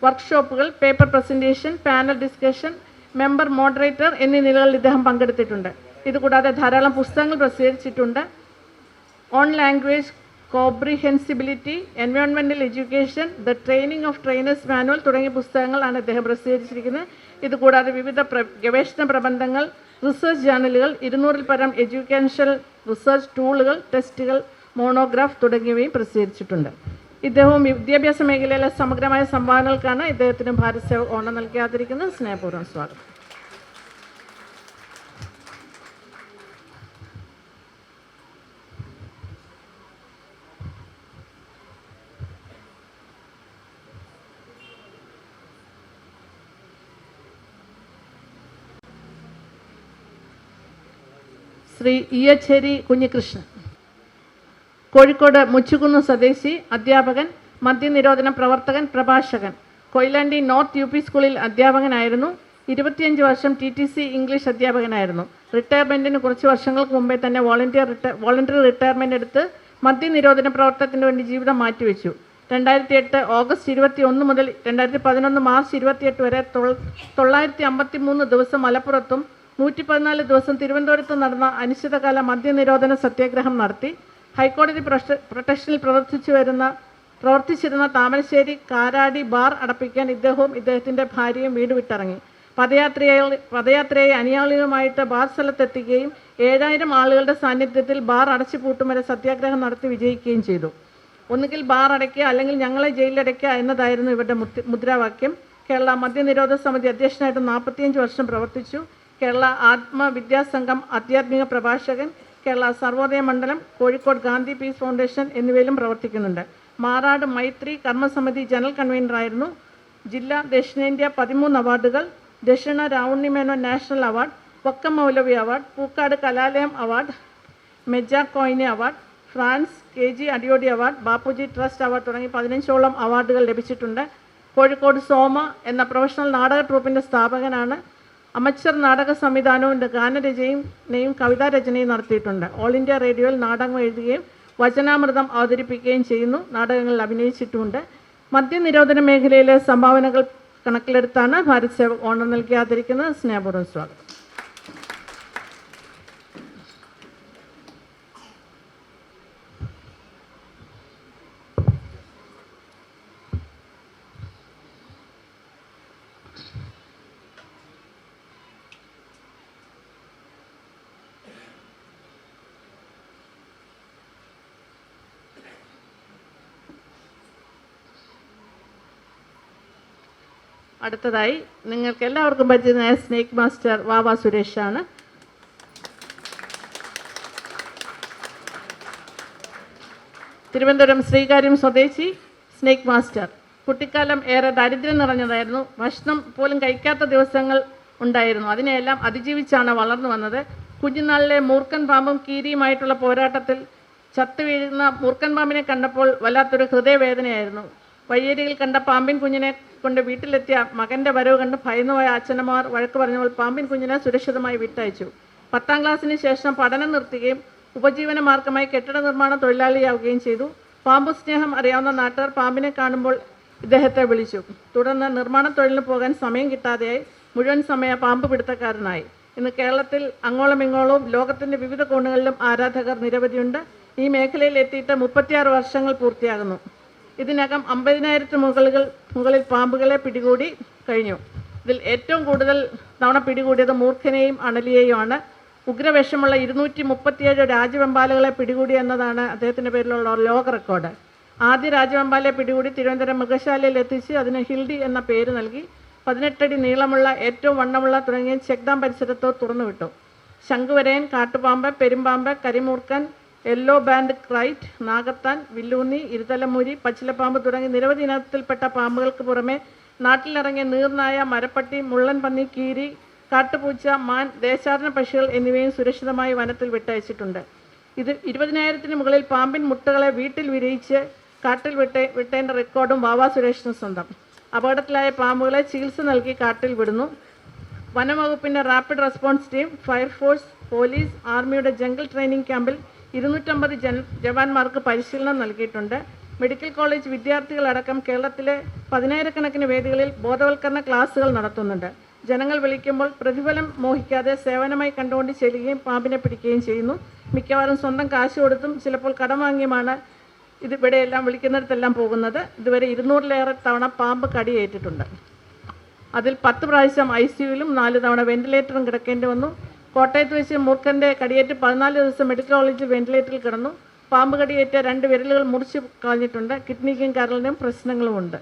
വർക്ക്ഷോപ്പുകൾ, paper presentation, panel discussion, member moderator എന്നീ നിലകളിൽ ഇദ്ദേഹം പങ്കെടുത്തിട്ടുണ്ട്. ഇതുകൂടാതെ ധാരാളം പുസ്തകങ്ങൾ പ്രസിദ്ധീകരിച്ചിട്ടുണ്ട്. On language comprehensibility, environmental education, the training of trainers manual തുടങ്ങിയ പുസ്തകങ്ങളാണ് അദ്ദേഹം പ്രസിദ്ധീകരിച്ചിരിക്കുന്നത്. ഇതുകൂടാതെ വിവിധ ഗവേഷണ പ്രബന്ധങ്ങൾ, റിസർച്ച് ജേർണലുകൾ, 200-ൽ പരം എഡ്യൂക്കേഷണൽ റിസർച്ച് ടൂളുകൾ, ടെസ്റ്റുകൾ, മോണോഗ്രാഫ് തുടങ്ങിയവയും പ്രസിദ്ധീകരിച്ചിട്ടുണ്ട്. ഇദ്ദേഹവും വിദ്യാഭ്യാസ മേഖലയിലെ സമഗ്രമായ സംഭാവനകൾക്കാണ് ഇദ്ദേഹത്തിന് ഭാരത് സേവക് ഓണം നൽകാതിരിക്കുന്നത്. സ്നേഹപൂർവ്വം സ്വാഗതം. ശ്രീ ഇയച്ചേരി കുഞ്ഞികൃഷ്ണൻ, കോഴിക്കോട് മുച്ചുകുന്ന് സ്വദേശി, അധ്യാപകൻ, മദ്യനിരോധന പ്രവർത്തകൻ, പ്രഭാഷകൻ. കൊയിലാണ്ടി നോർത്ത് UP സ്കൂളിൽ അധ്യാപകനായിരുന്നു. 25 വർഷം TTC ഇംഗ്ലീഷ് അധ്യാപകനായിരുന്നു. റിട്ടയർമെൻറ്റിന് കുറച്ച് വർഷങ്ങൾക്ക് മുമ്പേ തന്നെ വോളണ്ടറി റിട്ടയർമെൻ്റ് എടുത്ത് മദ്യനിരോധന പ്രവർത്തനത്തിന് വേണ്ടി ജീവിതം മാറ്റിവെച്ചു. 2008 ഓഗസ്റ്റ് 21 മുതൽ 2011 മാർച്ച് 28 വരെ 953 ദിവസം മലപ്പുറത്തും 114 ദിവസം തിരുവനന്തപുരത്ത് നടന്ന അനിശ്ചിതകാല മദ്യനിരോധന സത്യാഗ്രഹം നടത്തി. ഹൈക്കോടതി പ്രൊട്ടക്ഷനിൽ പ്രവർത്തിച്ചിരുന്ന താമരശ്ശേരി കാരാടി ബാർ അടപ്പിക്കാൻ ഇദ്ദേഹവും ഇദ്ദേഹത്തിൻ്റെ ഭാര്യയും വീട് വിട്ടിറങ്ങി. പദയാത്രയായി അനുയായികളുമായിട്ട് ബാർ സ്ഥലത്തെത്തുകയും 7000 ആളുകളുടെ സാന്നിധ്യത്തിൽ ബാർ അടച്ചു പൂട്ടും വരെ സത്യാഗ്രഹം നടത്തി വിജയിക്കുകയും ചെയ്തു. ഒന്നുകിൽ ബാർ അടയ്ക്കുക, അല്ലെങ്കിൽ ഞങ്ങളെ ജയിലിലടയ്ക്കുക എന്നതായിരുന്നു ഇവരുടെ മുദ്രാവാക്യം. കേരള മദ്യനിരോധ സമിതി അധ്യക്ഷനായിട്ട് 45 വർഷം പ്രവർത്തിച്ചു. കേരള ആത്മവിദ്യാസംഘം ആധ്യാത്മിക പ്രഭാഷകൻ, കേരള സർവോദയ മണ്ഡലം, കോഴിക്കോട് ഗാന്ധി പീസ് ഫൗണ്ടേഷൻ എന്നിവയിലും പ്രവർത്തിക്കുന്നുണ്ട്. മാറാട് മൈത്രി കർമ്മസമിതി ജനറൽ കൺവീനറായിരുന്നു. ജില്ലാ ദക്ഷിണേന്ത്യ 13 അവാർഡുകൾ, ദക്ഷിണ Ravunni Menon national award, Vakkom Moulavi award, Pookkad Kalalayam award, മെജ കോയിനെ അവാർഡ്, ഫ്രാൻസ് KG Adiyodi award, Bapuji trust award തുടങ്ങി 15ഓളം അവാർഡുകൾ ലഭിച്ചിട്ടുണ്ട്. കോഴിക്കോട് സോമ എന്ന പ്രൊഫഷണൽ നാടക ട്രൂപ്പിൻ്റെ സ്ഥാപകനാണ്. അമച്ചർ നാടക സംവിധാനവും ഗാനരചനയും കവിതാരചനയും നടത്തിയിട്ടുണ്ട്. ഓൾ ഇന്ത്യ റേഡിയോയിൽ നാടകം എഴുതുകയും വചനാമൃതം അവതരിപ്പിക്കുകയും ചെയ്യുന്നു. നാടകങ്ങളിൽ അഭിനയിച്ചിട്ടുമുണ്ട്. മദ്യനിരോധന മേഖലയിലെ സംഭാവനകൾ കണക്കിലെടുത്താണ് ഭാരത് സേവക് ഓണം നൽകാതിരിക്കുന്നത്. സ്നേഹപൂർവ്വം സ്വാഗതം. അടുത്തതായി നിങ്ങൾക്ക് എല്ലാവർക്കും പരിചിതനായ സ്നേക്ക് മാസ്റ്റർ വാവ സുരേഷാണ്. തിരുവനന്തപുരം ശ്രീകാര്യം സ്വദേശി സ്നേക്ക് മാസ്റ്റർ. കുട്ടിക്കാലം ഏറെ ദരിദ്രം നിറഞ്ഞതായിരുന്നു. ഭക്ഷണം പോലും കഴിക്കാത്ത ദിവസങ്ങൾ ഉണ്ടായിരുന്നു. അതിനെയെല്ലാം അതിജീവിച്ചാണ് വളർന്നു വന്നത്. കുഞ്ഞുനാളിലെ മൂർഖൻ പാമ്പും കീരിയുമായിട്ടുള്ള പോരാട്ടത്തിൽ ചത്തുവീഴുന്ന മൂർഖൻ പാമ്പിനെ കണ്ടപ്പോൾ വല്ലാത്തൊരു ഹൃദയവേദനയായിരുന്നു. വഴിയരികിൽ കണ്ട പാമ്പിൻ കുഞ്ഞിനെ കൊണ്ട് വീട്ടിലെത്തിയ മകൻ്റെ വരവ് കണ്ട് ഭയന്നുപോയ അച്ഛനമാർ വഴക്ക് പറഞ്ഞപ്പോൾ പാമ്പിൻ കുഞ്ഞിനെ സുരക്ഷിതമായി വിട്ടയച്ചു. 10ാം ക്ലാസ്സിന് ശേഷം പഠനം നിർത്തുകയും ഉപജീവന മാർഗമായി കെട്ടിട നിർമ്മാണ തൊഴിലാളിയാവുകയും ചെയ്തു. പാമ്പ് സ്നേഹം അറിയാവുന്ന നാട്ടുകാർ പാമ്പിനെ കാണുമ്പോൾ ഇദ്ദേഹത്തെ വിളിച്ചു. തുടർന്ന് നിർമ്മാണ തൊഴിലിന് പോകാൻ സമയം കിട്ടാതെയായി മുഴുവൻ സമയ പാമ്പ് പിടുത്തക്കാരനായി. ഇന്ന് കേരളത്തിൽ അങ്ങോളം ഇങ്ങോളവും ലോകത്തിൻ്റെ വിവിധ കോണുകളിലും ആരാധകർ നിരവധിയുണ്ട്. ഈ മേഖലയിൽ എത്തിയിട്ട് 36 വർഷങ്ങൾ പൂർത്തിയാകുന്നു. ഇതിനകം 50,000 മുകളിൽ പാമ്പുകളെ പിടികൂടി കഴിഞ്ഞു. ഇതിൽ ഏറ്റവും കൂടുതൽ തവണ പിടികൂടിയത് മൂർഖനെയും അണലിയെയുമാണ്. ഉഗ്രവിഷമുള്ള 237 രാജവെമ്പാലകളെ പിടികൂടി എന്നതാണ് അദ്ദേഹത്തിൻ്റെ പേരിലുള്ള ലോക റെക്കോർഡ്. ആദ്യ രാജവെമ്പാലയെ പിടികൂടി തിരുവനന്തപുരം മൃഗശാലയിൽ എത്തിച്ച് അതിന് ഹിൽഡി എന്ന പേര് നൽകി. 18 അടി നീളമുള്ള, ഏറ്റവും വണ്ണമുള്ള തുടങ്ങിയ ചെക്ഡാം പരിസരത്തോ തുറന്നുവിട്ടു. ശംഖുവരയൻ, കാട്ടുപാമ്പ്, പെരുമ്പാമ്പ്, കരിമൂർക്കൻ, യെല്ലോ ബാൻഡ് ക്രൈറ്റ്, നാഗത്താൻ, വില്ലൂന്നി, ഇരുതലമൂരി, പച്ചിലപ്പാമ്പ് തുടങ്ങി നിരവധി ഇനത്തിൽപ്പെട്ട പാമ്പുകൾക്ക് പുറമെ നാട്ടിലിറങ്ങിയ നീർനായ, മരപ്പട്ടി, മുള്ളൻ പന്നി, കീരി, കാട്ടുപൂച്ച, മാൻ, ദേശാടന പക്ഷികൾ എന്നിവയും സുരക്ഷിതമായി വനത്തിൽ വിട്ടയച്ചിട്ടുണ്ട്. 20,000 മുകളിൽ പാമ്പിൻ മുട്ടകളെ വീട്ടിൽ വിരിയിച്ച് കാട്ടിൽ വിട്ടതിൻ്റെ റെക്കോർഡും വാവാ സുരേഷിന് സ്വന്തം. അപകടത്തിലായ പാമ്പുകളെ ചികിത്സ നൽകി കാട്ടിൽ വിടുന്നു. വനംവകുപ്പിൻ്റെ rapid response team, fire force, police, ആർമിയുടെ ജംഗിൾ ട്രെയിനിങ് ക്യാമ്പിൽ 250 ജവാന്മാർക്ക് പരിശീലനം നൽകിയിട്ടുണ്ട്. മെഡിക്കൽ കോളേജ് വിദ്യാർത്ഥികളടക്കം കേരളത്തിലെ 10,000-കണക്കിന് വേദികളിൽ ബോധവൽക്കരണ ക്ലാസുകൾ നടത്തുന്നുണ്ട്. ജനങ്ങൾ വിളിക്കുമ്പോൾ പ്രതിഫലം മോഹിക്കാതെ സേവനമായി കണ്ടുകൊണ്ട് ചെല്ലുകയും പാമ്പിനെ പിടിക്കുകയും ചെയ്യുന്നു. മിക്കവാറും സ്വന്തം കാശ് കൊടുത്തും ചിലപ്പോൾ കടം വാങ്ങിയുമാണ് ഇവിടെയെല്ലാം വിളിക്കുന്നിടത്തെല്ലാം പോകുന്നത്. ഇതുവരെ 200-ലേറെ തവണ പാമ്പ് കടിയേറ്റിട്ടുണ്ട്. അതിൽ 10 പ്രാവശ്യം ICUവിലും 4 തവണ വെന്റിലേറ്ററും കിടക്കേണ്ടി വന്നു. കോട്ടയത്ത് വെച്ച് മൂർഖൻ്റെ കടിയേറ്റ് 14 ദിവസം മെഡിക്കൽ കോളേജിൽ വെന്റിലേറ്ററിൽ കിടന്നു. പാമ്പ് കടിയേറ്റ 2 വിരലുകൾ മുറിച്ച് കളഞ്ഞിട്ടുണ്ട്. കിഡ്നിക്കും കരളിനും പ്രശ്നങ്ങളുമുണ്ട്.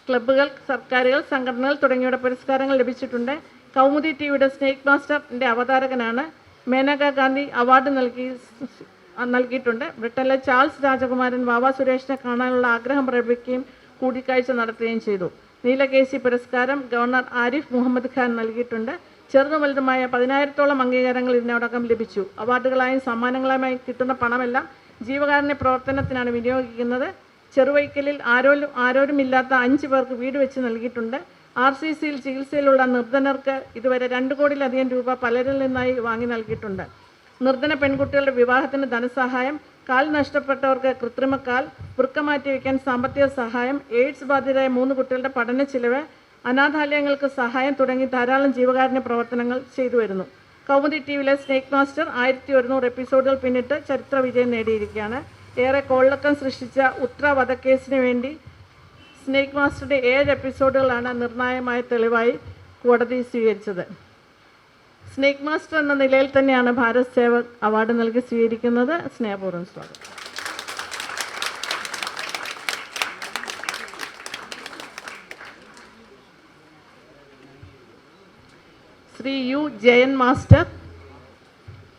ക്ലബ്ബുകൾ, സർക്കാരുകൾ, സംഘടനകൾ തുടങ്ങിയവയുടെ പുരസ്കാരങ്ങൾ ലഭിച്ചിട്ടുണ്ട്. കൗമുദി ടിവിയുടെ സ്നേക് മാസ്റ്ററിൻ്റെ അവതാരകനാണ്. മേനകാ ഗാന്ധി അവാർഡ് നൽകിയിട്ടുണ്ട്. ബ്രിട്ടനിലെ ചാൾസ് രാജകുമാരൻ വാവ സുരേഷിനെ കാണാനുള്ള ആഗ്രഹം പ്രകടിപ്പിക്കുകയും കൂടിക്കാഴ്ച നടത്തുകയും ചെയ്തു. നീലകേശി പുരസ്കാരം ഗവർണർ ആരിഫ് മുഹമ്മദ് ഖാൻ നൽകിയിട്ടുണ്ട്. ചെറുതും വലുതുമായ 10,000-ഓളം അംഗീകാരങ്ങൾ ഇതിനോടകം ലഭിച്ചു. അവാർഡുകളായും സമ്മാനങ്ങളായും കിട്ടുന്ന പണമെല്ലാം ജീവകാരുണ്യ പ്രവർത്തനത്തിനാണ് വിനിയോഗിക്കുന്നത്. ചെറുവൈക്കലിൽ ആരോരുമില്ലാത്ത 5 പേർക്ക് വീട് വെച്ച് നൽകിയിട്ടുണ്ട്. RCCയിൽ ചികിത്സയിലുള്ള നിർധനർക്ക് ഇതുവരെ 2 കോടിയിലധികം രൂപ പലരിൽ നിന്നായി വാങ്ങി നൽകിയിട്ടുണ്ട്. നിർധന പെൺകുട്ടികളുടെ വിവാഹത്തിന് ധനസഹായം, കാൽ നഷ്ടപ്പെട്ടവർക്ക് കൃത്രിമക്കാൽ, വൃക്ക മാറ്റിവെക്കാൻ സാമ്പത്തിക സഹായം, എയ്ഡ്സ് ബാധിതരായ 3 കുട്ടികളുടെ പഠന ചിലവ്, അനാഥാലയങ്ങൾക്ക് സഹായം തുടങ്ങി ധാരാളം ജീവകാരുണ്യ പ്രവർത്തനങ്ങൾ ചെയ്തു വരുന്നു. കൗമുദി ടിവിയിലെ സ്നേക് മാസ്റ്റർ 1100 എപ്പിസോഡുകൾ പിന്നിട്ട് ചരിത്ര വിജയം നേടിയിരിക്കുകയാണ്. ഏറെ കോളിളക്കം സൃഷ്ടിച്ച ഉത്ര വധക്കേസിന് വേണ്ടി സ്നേക് മാസ്റ്ററുടെ 7 എപ്പിസോഡുകളാണ് നിർണായകമായ തെളിവായി കോടതി സ്വീകരിച്ചത്. സ്നേക് മാസ്റ്റർ എന്ന നിലയിൽ തന്നെയാണ് ഭാരത് സേവക് അവാർഡ് നൽകി സ്വീകരിക്കുന്നത്. സ്നേഹപൂർവ്വം സ്വാഗതം. ശ്രീ U. ജയൻ മാസ്റ്റർ,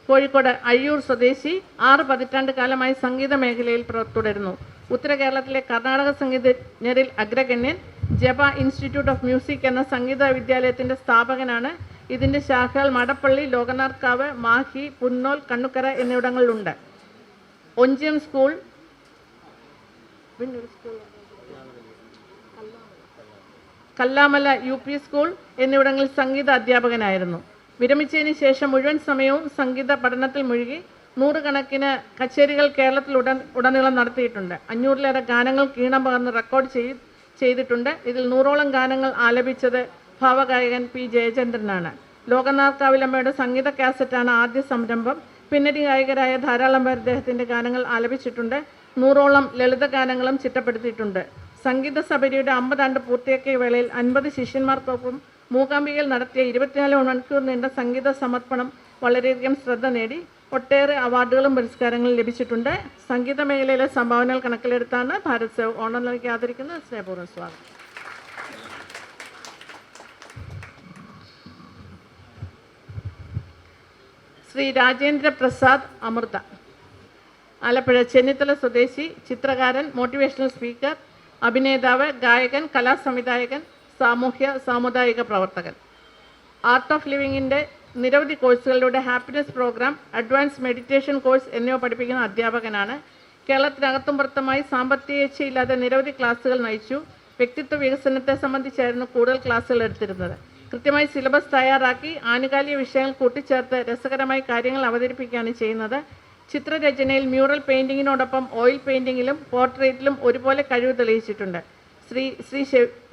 കോഴിക്കോട് അയ്യൂർ സ്വദേശി, 6 പതിറ്റാണ്ട് കാലമായി സംഗീത മേഖലയിൽ തുടരുന്നു. ഉത്തര കേരളത്തിലെ കർണാടക സംഗീതജ്ഞരിൽ അഗ്രഗണ്യൻ. ജപ ഇൻസ്റ്റിറ്റ്യൂട്ട് ഓഫ് മ്യൂസിക് എന്ന സംഗീത വിദ്യാലയത്തിൻ്റെ സ്ഥാപകനാണ്. ഇതിൻ്റെ ശാഖകൾ മടപ്പള്ളി, ലോകനാർക്കാവ്, മാഹി, പുന്നോൽ, കണ്ണുക്കര എന്നിവിടങ്ങളിലുണ്ട്. Onchiyam school, Kallamala UP school എന്നിവിടങ്ങളിൽ സംഗീത അധ്യാപകനായിരുന്നു. വിരമിച്ചതിന് ശേഷം മുഴുവൻ സമയവും സംഗീത പഠനത്തിൽ മുഴുകി 100 കണക്കിന് കച്ചേരികൾ കേരളത്തിൽ ഉടനീളം നടത്തിയിട്ടുണ്ട്. 500-ലേറെ ഗാനങ്ങൾ ഈണം പകർന്ന് റെക്കോർഡ് ചെയ്തിട്ടുണ്ട്. ഇതിൽ 100ഓളം ഗാനങ്ങൾ ആലപിച്ചത് ഭാവഗായകൻ P. ജയചന്ദ്രനാണ്. ലോകനാർക്കാവിലമ്മയുടെ സംഗീത കാസറ്റാണ് ആദ്യ സംരംഭം. പിന്നണി ഗായകരായ ധാരാളം പേർ അദ്ദേഹത്തിൻ്റെ ഗാനങ്ങൾ ആലപിച്ചിട്ടുണ്ട്. 100ഓളം ലളിത ഗാനങ്ങളും ചിട്ടപ്പെടുത്തിയിട്ടുണ്ട്. സംഗീത സഭയുടെ 50 ആണ്ട് പൂർത്തിയാക്കിയ വേളയിൽ 50 ശിഷ്യന്മാർക്കൊപ്പം മൂകാംബികയിൽ നടത്തിയ 24 മണിക്കൂർ നീണ്ട സംഗീത സമർപ്പണം വളരെയധികം ശ്രദ്ധ നേടി. ഒട്ടേറെ അവാർഡുകളും പുരസ്കാരങ്ങളും ലഭിച്ചിട്ടുണ്ട്. സംഗീത മേഖലയിലെ സംഭാവനകൾ കണക്കിലെടുത്താണ് ഭാരത് സേവക് ഓണം നൽകി ആദരിക്കുന്നത്. സ്നേഹപൂർവ്വം സ്വാഗതം. ശ്രീ രാജേന്ദ്ര പ്രസാദ് അമൃത, ആലപ്പുഴ ചെന്നിത്തല സ്വദേശി, ചിത്രകാരൻ, മോട്ടിവേഷണൽ സ്പീക്കർ, അഭിനേതാവ്, ഗായകൻ, കലാസംവിധായകൻ, സാമുദായിക പ്രവർത്തകൻ. ആർട്ട് ഓഫ് ലിവിങ്ങിൻ്റെ നിരവധി കോഴ്സുകളിലൂടെ happiness program, advance meditation course എന്നിവ പഠിപ്പിക്കുന്ന അധ്യാപകനാണ്. കേരളത്തിനകത്തും പുറത്തുമായി സാമ്പത്തികേച്ഛയില്ലാതെ നിരവധി ക്ലാസുകൾ നയിച്ചു. വ്യക്തിത്വ വികസനത്തെ സംബന്ധിച്ചായിരുന്നു കൂടുതൽ ക്ലാസുകൾ എടുത്തിരുന്നത്. കൃത്യമായി സിലബസ് തയ്യാറാക്കി ആനുകാലിക വിഷയങ്ങൾ കൂട്ടിച്ചേർത്ത് രസകരമായി കാര്യങ്ങൾ അവതരിപ്പിക്കുകയാണ് ചെയ്യുന്നത്. ചിത്രരചനയിൽ മ്യൂറൽ പെയിൻറ്റിങ്ങിനോടൊപ്പം ഓയിൽ പെയിൻറ്റിങ്ങിലും പോർട്രേറ്റിലും ഒരുപോലെ കഴിവ് തെളിയിച്ചിട്ടുണ്ട്. ശ്രീ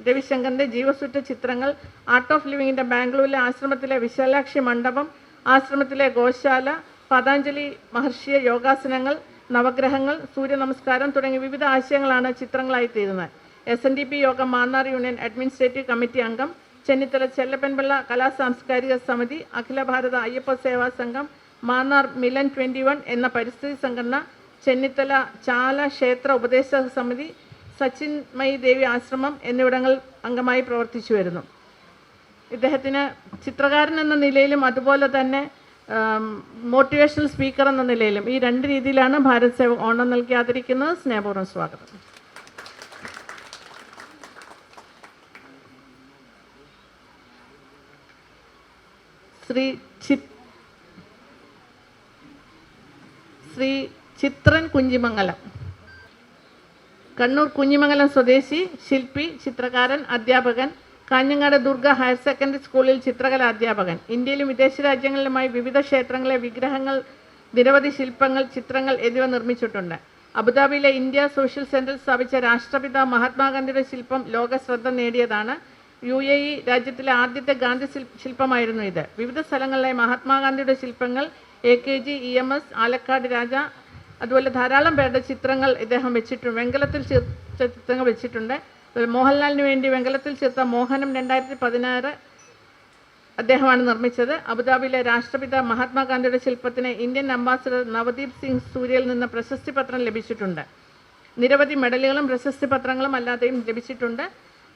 രവിശങ്കറിൻ്റെ ജീവസുറ്റ ചിത്രങ്ങൾ, ആർട്ട് ഓഫ് ലിവിങ്ങിൻ്റെ ബാംഗ്ലൂരിലെ ആശ്രമത്തിലെ വിശാലാക്ഷി മണ്ഡപം, ആശ്രമത്തിലെ ഗോശാല, പതാഞ്ജലി മഹർഷിയ യോഗാസനങ്ങൾ, നവഗ്രഹങ്ങൾ, സൂര്യ നമസ്കാരം തുടങ്ങിയ വിവിധ ആശയങ്ങളാണ് ചിത്രങ്ങളായി തീരുന്നത്. SNDP യോഗം മാന്നാർ യൂണിയൻ അഡ്മിനിസ്ട്രേറ്റീവ് കമ്മിറ്റി അംഗം, ചെന്നിത്തല ചെല്ലപ്പൻപിള്ള കലാ സാംസ്കാരിക സമിതി, അഖില ഭാരത അയ്യപ്പ സേവാ സംഘം, മാന്നാർ മിലൻ 21 എന്ന പരിസ്ഥിതി സംഘടന, ചെന്നിത്തല ചാല ക്ഷേത്ര ഉപദേശക സമിതി, സച്ചിന്മയി ദേവി ആശ്രമം എന്നിവിടങ്ങളിൽ അംഗമായി പ്രവർത്തിച്ചു വരുന്നു. ഇദ്ദേഹത്തിന് ചിത്രകാരൻ എന്ന നിലയിലും അതുപോലെ തന്നെ മോട്ടിവേഷണൽ സ്പീക്കർ എന്ന നിലയിലും ഈ 2 രീതിയിലാണ് ഭാരത് സേവക് ഓണം നൽകി ആദരിക്കുന്നത്. സ്നേഹപൂർവ്വം സ്വാഗതം. ശ്രീ ചിത്രൻ കുഞ്ഞിമംഗലം, കണ്ണൂർ കുഞ്ഞിമംഗലം സ്വദേശി, ശില്പി, ചിത്രകാരൻ, അധ്യാപകൻ, കാഞ്ഞങ്ങാട് ദുർഗ ഹയർ സെക്കൻഡറി സ്കൂളിൽ ചിത്രകലാ അധ്യാപകൻ. ഇന്ത്യയിലും വിദേശ രാജ്യങ്ങളിലുമായി വിവിധ ക്ഷേത്രങ്ങളിലെ വിഗ്രഹങ്ങൾ, നിരവധി ശില്പങ്ങൾ, ചിത്രങ്ങൾ എന്നിവ നിർമ്മിച്ചിട്ടുണ്ട്. അബുദാബിയിലെ ഇന്ത്യ സോഷ്യൽ സെന്ററിൽ സ്ഥാപിച്ച രാഷ്ട്രപിതാ മഹാത്മാഗാന്ധിയുടെ ശില്പം ലോക ശ്രദ്ധ നേടിയതാണ്. UAE രാജ്യത്തിലെ ആദ്യത്തെ ഗാന്ധി ശില്പമായിരുന്നു ഇത്. വിവിധ സ്ഥലങ്ങളിലെ മഹാത്മാഗാന്ധിയുടെ ശില്പങ്ങൾ AKG, EMS, ആലക്കാട് രാജ, അതുപോലെ ധാരാളം പേരുടെ ചിത്രങ്ങൾ ഇദ്ദേഹം വെച്ചിട്ടുണ്ട്. വെങ്കലത്തിൽ ചേർത്ത ചിത്രങ്ങൾ വെച്ചിട്ടുണ്ട്. മോഹൻലാലിന് വേണ്ടി വെങ്കലത്തിൽ ചേർത്ത മോഹനം 2016 അദ്ദേഹമാണ് നിർമ്മിച്ചത്. അബുദാബിയിലെ രാഷ്ട്രപിതാ മഹാത്മാഗാന്ധിയുടെ ശില്പത്തിന് ഇന്ത്യൻ അംബാസഡർ നവദീപ് സിംഗ് സൂര്യയിൽ നിന്ന് പ്രശസ്തി പത്രം ലഭിച്ചിട്ടുണ്ട്. നിരവധി മെഡലുകളും പ്രശസ്തി പത്രങ്ങളും അല്ലാതെയും ലഭിച്ചിട്ടുണ്ട്.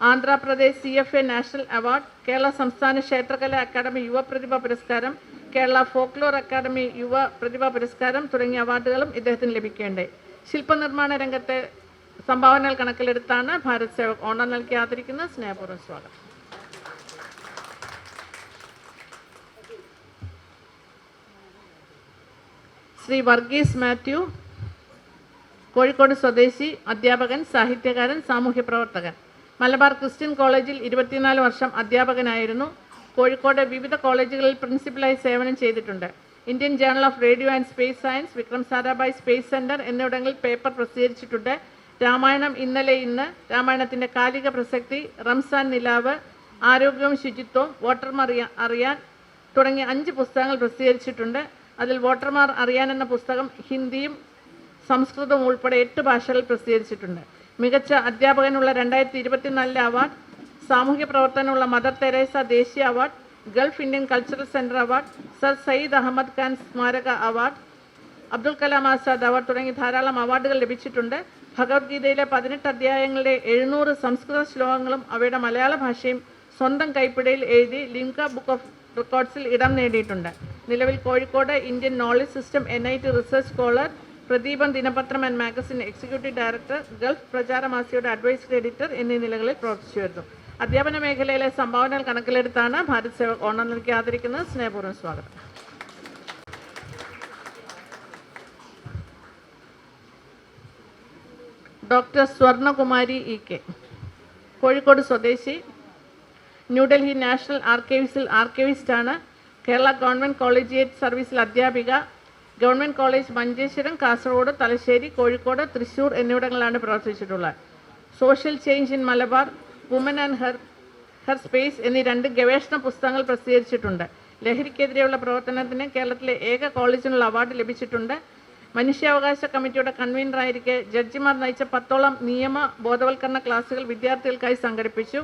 Andhra Pradesh CFA national award, Kerala സംസ്ഥാന ക്ഷേത്രകലാ അക്കാദമി യുവ പ്രതിഭ പുരസ്കാരം, കേരള ഫോക്ലോർ അക്കാദമി യുവ പ്രതിഭ പുരസ്കാരം തുടങ്ങിയ അവാർഡുകളും ഇദ്ദേഹത്തിന് ലഭിക്കേണ്ടേ. ശില്പനിർമ്മാണ രംഗത്തെ സംഭാവനകൾ കണക്കിലെടുത്താണ് ഭാരത് സേവക് ഓണം നൽകി ആദരിക്കുന്നത്. സ്നേഹപൂർവ്വം സ്വാഗതം. ശ്രീ വർഗീസ് മാത്യു, കോഴിക്കോട് സ്വദേശി, അധ്യാപകൻ, സാഹിത്യകാരൻ, സാമൂഹ്യ പ്രവർത്തകൻ. മലബാർ ക്രിസ്ത്യൻ കോളേജിൽ 24 വർഷം അധ്യാപകനായിരുന്നു. കോഴിക്കോട് വിവിധ കോളേജുകളിൽ പ്രിൻസിപ്പലായി സേവനം ചെയ്തിട്ടുണ്ട്. Indian journal of radio and space science, Vikram Sarabhai space centre എന്നിവിടങ്ങളിൽ പേപ്പർ പ്രസിദ്ധീകരിച്ചിട്ടുണ്ട്. രാമായണം ഇന്നലെ ഇന്ന്, രാമായണത്തിൻ്റെ കാലിക പ്രസക്തി, റംസാൻ നിലാവ്, ആരോഗ്യവും ശുചിത്വവും, വോട്ടർമാർ അറിയാൻ തുടങ്ങിയ 5 പുസ്തകങ്ങൾ പ്രസിദ്ധീകരിച്ചിട്ടുണ്ട്. അതിൽ വോട്ടർമാർ അറിയാൻ എന്ന പുസ്തകം ഹിന്ദിയും സംസ്കൃതവും ഉൾപ്പെടെ 8 ഭാഷകളിൽ പ്രസിദ്ധീകരിച്ചിട്ടുണ്ട്. മികച്ച അധ്യാപകനുള്ള 2024 അവാർഡ്, സാമൂഹ്യ പ്രവർത്തനമുള്ള മദർ തെരേസ ദേശീയ award, Gulf Indian cultural centre award, Sir Syed Ahmed Khan സ്മാരക അവാർഡ്, അബ്ദുൽ കലാം ആസാദ് അവാർഡ് തുടങ്ങി ധാരാളം അവാർഡുകൾ ലഭിച്ചിട്ടുണ്ട്. ഭഗവത്ഗീതയിലെ 18 അധ്യായങ്ങളുടെ 700 സംസ്കൃത ശ്ലോകങ്ങളും അവയുടെ മലയാള ഭാഷയും സ്വന്തം കൈപ്പിടയിൽ എഴുതി ലിംക ബുക്ക് ഓഫ് റെക്കോർഡ്സിൽ ഇടം നേടിയിട്ടുണ്ട്. നിലവിൽ Kozhikode Indian knowledge system NIT research scholar, Pradeepam ദിനപത്രം and magazine executive director, Gulf പ്രചാരമാസികയുടെ അഡ്വൈസറി എഡിറ്റർ എന്നീ നിലകളിൽ പ്രവർത്തിച്ചു വരുന്നു. അധ്യാപന മേഖലയിലെ സംഭാവനകൾ കണക്കിലെടുത്താണ് ഭാരത് സേവക് ഓണം നൽകി ആദരിക്കുന്നത്. സ്നേഹപൂർവ്വം സ്വാഗതം. ഡോക്ടർ സ്വർണകുമാരി EK, കോഴിക്കോട് സ്വദേശി, ന്യൂഡൽഹി നാഷണൽ ആർക്കൈവ്സിൽ ആർക്കൈവിസ്റ്റാണ്. കേരള ഗവൺമെൻറ് കോളേജിയേറ്റ് സർവീസിൽ അധ്യാപിക. ഗവൺമെൻറ് കോളേജ് മഞ്ചേശ്വരം, കാസർഗോഡ്, തലശ്ശേരി, കോഴിക്കോട്, തൃശ്ശൂർ എന്നിവിടങ്ങളിലാണ് പ്രവർത്തിച്ചിട്ടുള്ളത്. Social change in Malabar, woman and her space എന്നീ 2 ഗവേഷണ പുസ്തകങ്ങൾ പ്രസിദ്ധീകരിച്ചിട്ടുണ്ട്. ലഹരിക്കെതിരെയുള്ള പ്രവർത്തനത്തിന് കേരളത്തിലെ ഏക കോളേജിനുള്ള അവാർഡ് ലഭിച്ചിട്ടുണ്ട്. മനുഷ്യാവകാശ കമ്മിറ്റിയുടെ കൺവീനറായിരിക്കെ ജഡ്ജിമാർ നയിച്ച 10ഓളം നിയമ ബോധവൽക്കരണ ക്ലാസുകൾ വിദ്യാർത്ഥികൾക്കായി സംഘടിപ്പിച്ചു.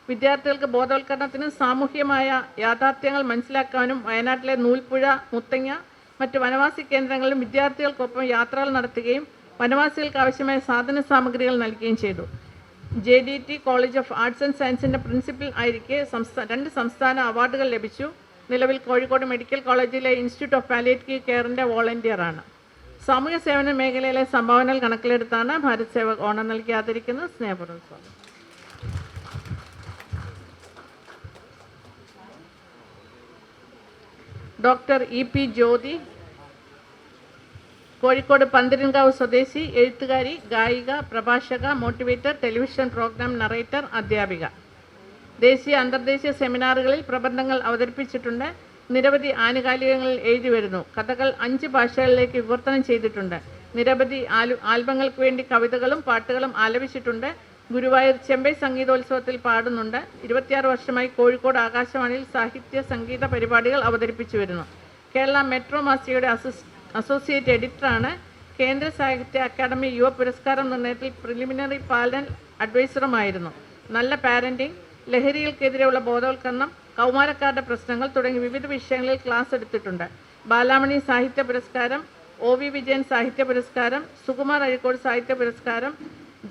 വിദ്യാർത്ഥികൾക്ക് ബോധവൽക്കരണത്തിനും സാമൂഹ്യമായ യാഥാർത്ഥ്യങ്ങൾ മനസ്സിലാക്കാനും വയനാട്ടിലെ നൂൽപ്പുഴ, മുത്തങ്ങ, മറ്റ് വനവാസി കേന്ദ്രങ്ങളിലും വിദ്യാർത്ഥികൾക്കൊപ്പം യാത്രകൾ നടത്തുകയും വനവാസികൾക്ക് ആവശ്യമായ സാധന സാമഗ്രികൾ നൽകുകയും ചെയ്തു. JDT college of arts and സയൻസിൻ്റെ പ്രിൻസിപ്പൽ ആയിരിക്കെ 2 സംസ്ഥാന അവാർഡുകൾ ലഭിച്ചു. നിലവിൽ കോഴിക്കോട് മെഡിക്കൽ കോളേജിലെ ഇൻസ്റ്റിറ്റ്യൂട്ട് ഓഫ് പാലിയേറ്റീവ് കെയറിൻ്റെ വോളണ്ടിയറാണ്. സാമൂഹ്യ സേവന മേഖലയിലെ സംഭാവനകൾ കണക്കിലെടുത്താണ് ഭാരത് സേവക് ഓണം നൽകി ആദരിക്കുന്നത്. സ്നേഹപൂർവ്വം സ്വാഗതം. ഡോക്ടർ EP ജ്യോതി, കോഴിക്കോട് പന്തിരങ്കാവ് സ്വദേശി, എഴുത്തുകാരി, ഗായിക, പ്രഭാഷക, മോട്ടിവേറ്റർ, ടെലിവിഷൻ പ്രോഗ്രാം നറേറ്റർ, അധ്യാപിക. ദേശീയ അന്തർദേശീയ സെമിനാറുകളിൽ പ്രബന്ധങ്ങൾ അവതരിപ്പിച്ചിട്ടുണ്ട്. നിരവധി ആനുകാലികങ്ങളിൽ എഴുതി വരുന്നു. കഥകൾ 5 ഭാഷകളിലേക്ക് വിവർത്തനം ചെയ്തിട്ടുണ്ട്. നിരവധി ആൽബങ്ങൾക്ക് വേണ്ടി കവിതകളും പാട്ടുകളും ആലപിച്ചിട്ടുണ്ട്. ഗുരുവായൂർ ചെമ്പൈ സംഗീതോത്സവത്തിൽ പാടുന്നുണ്ട്. 26 വർഷമായി കോഴിക്കോട് ആകാശവാണിയിൽ സാഹിത്യ സംഗീത പരിപാടികൾ അവതരിപ്പിച്ചു വരുന്നു. കേരള മെട്രോ മാസികയുടെ അസോസിയേറ്റ് എഡിറ്ററാണ്. കേന്ദ്ര സാഹിത്യ അക്കാദമി യുവ പുരസ്കാരം നിർണയത്തിൽ പ്രിലിമിനറി പാനൽ അഡ്വൈസറുമായിരുന്നു. നല്ല പാരൻറ്റിംഗ്, ലഹരികൾക്കെതിരെയുള്ള ബോധവൽക്കരണം, കൗമാരക്കാരുടെ പ്രശ്നങ്ങൾ തുടങ്ങി വിവിധ വിഷയങ്ങളിൽ ക്ലാസ് എടുത്തിട്ടുണ്ട്. ബാലാമണി സാഹിത്യ പുരസ്കാരം, OV വിജയൻ സാഹിത്യ പുരസ്കാരം, സുകുമാർ അഴീക്കോട് സാഹിത്യ പുരസ്കാരം,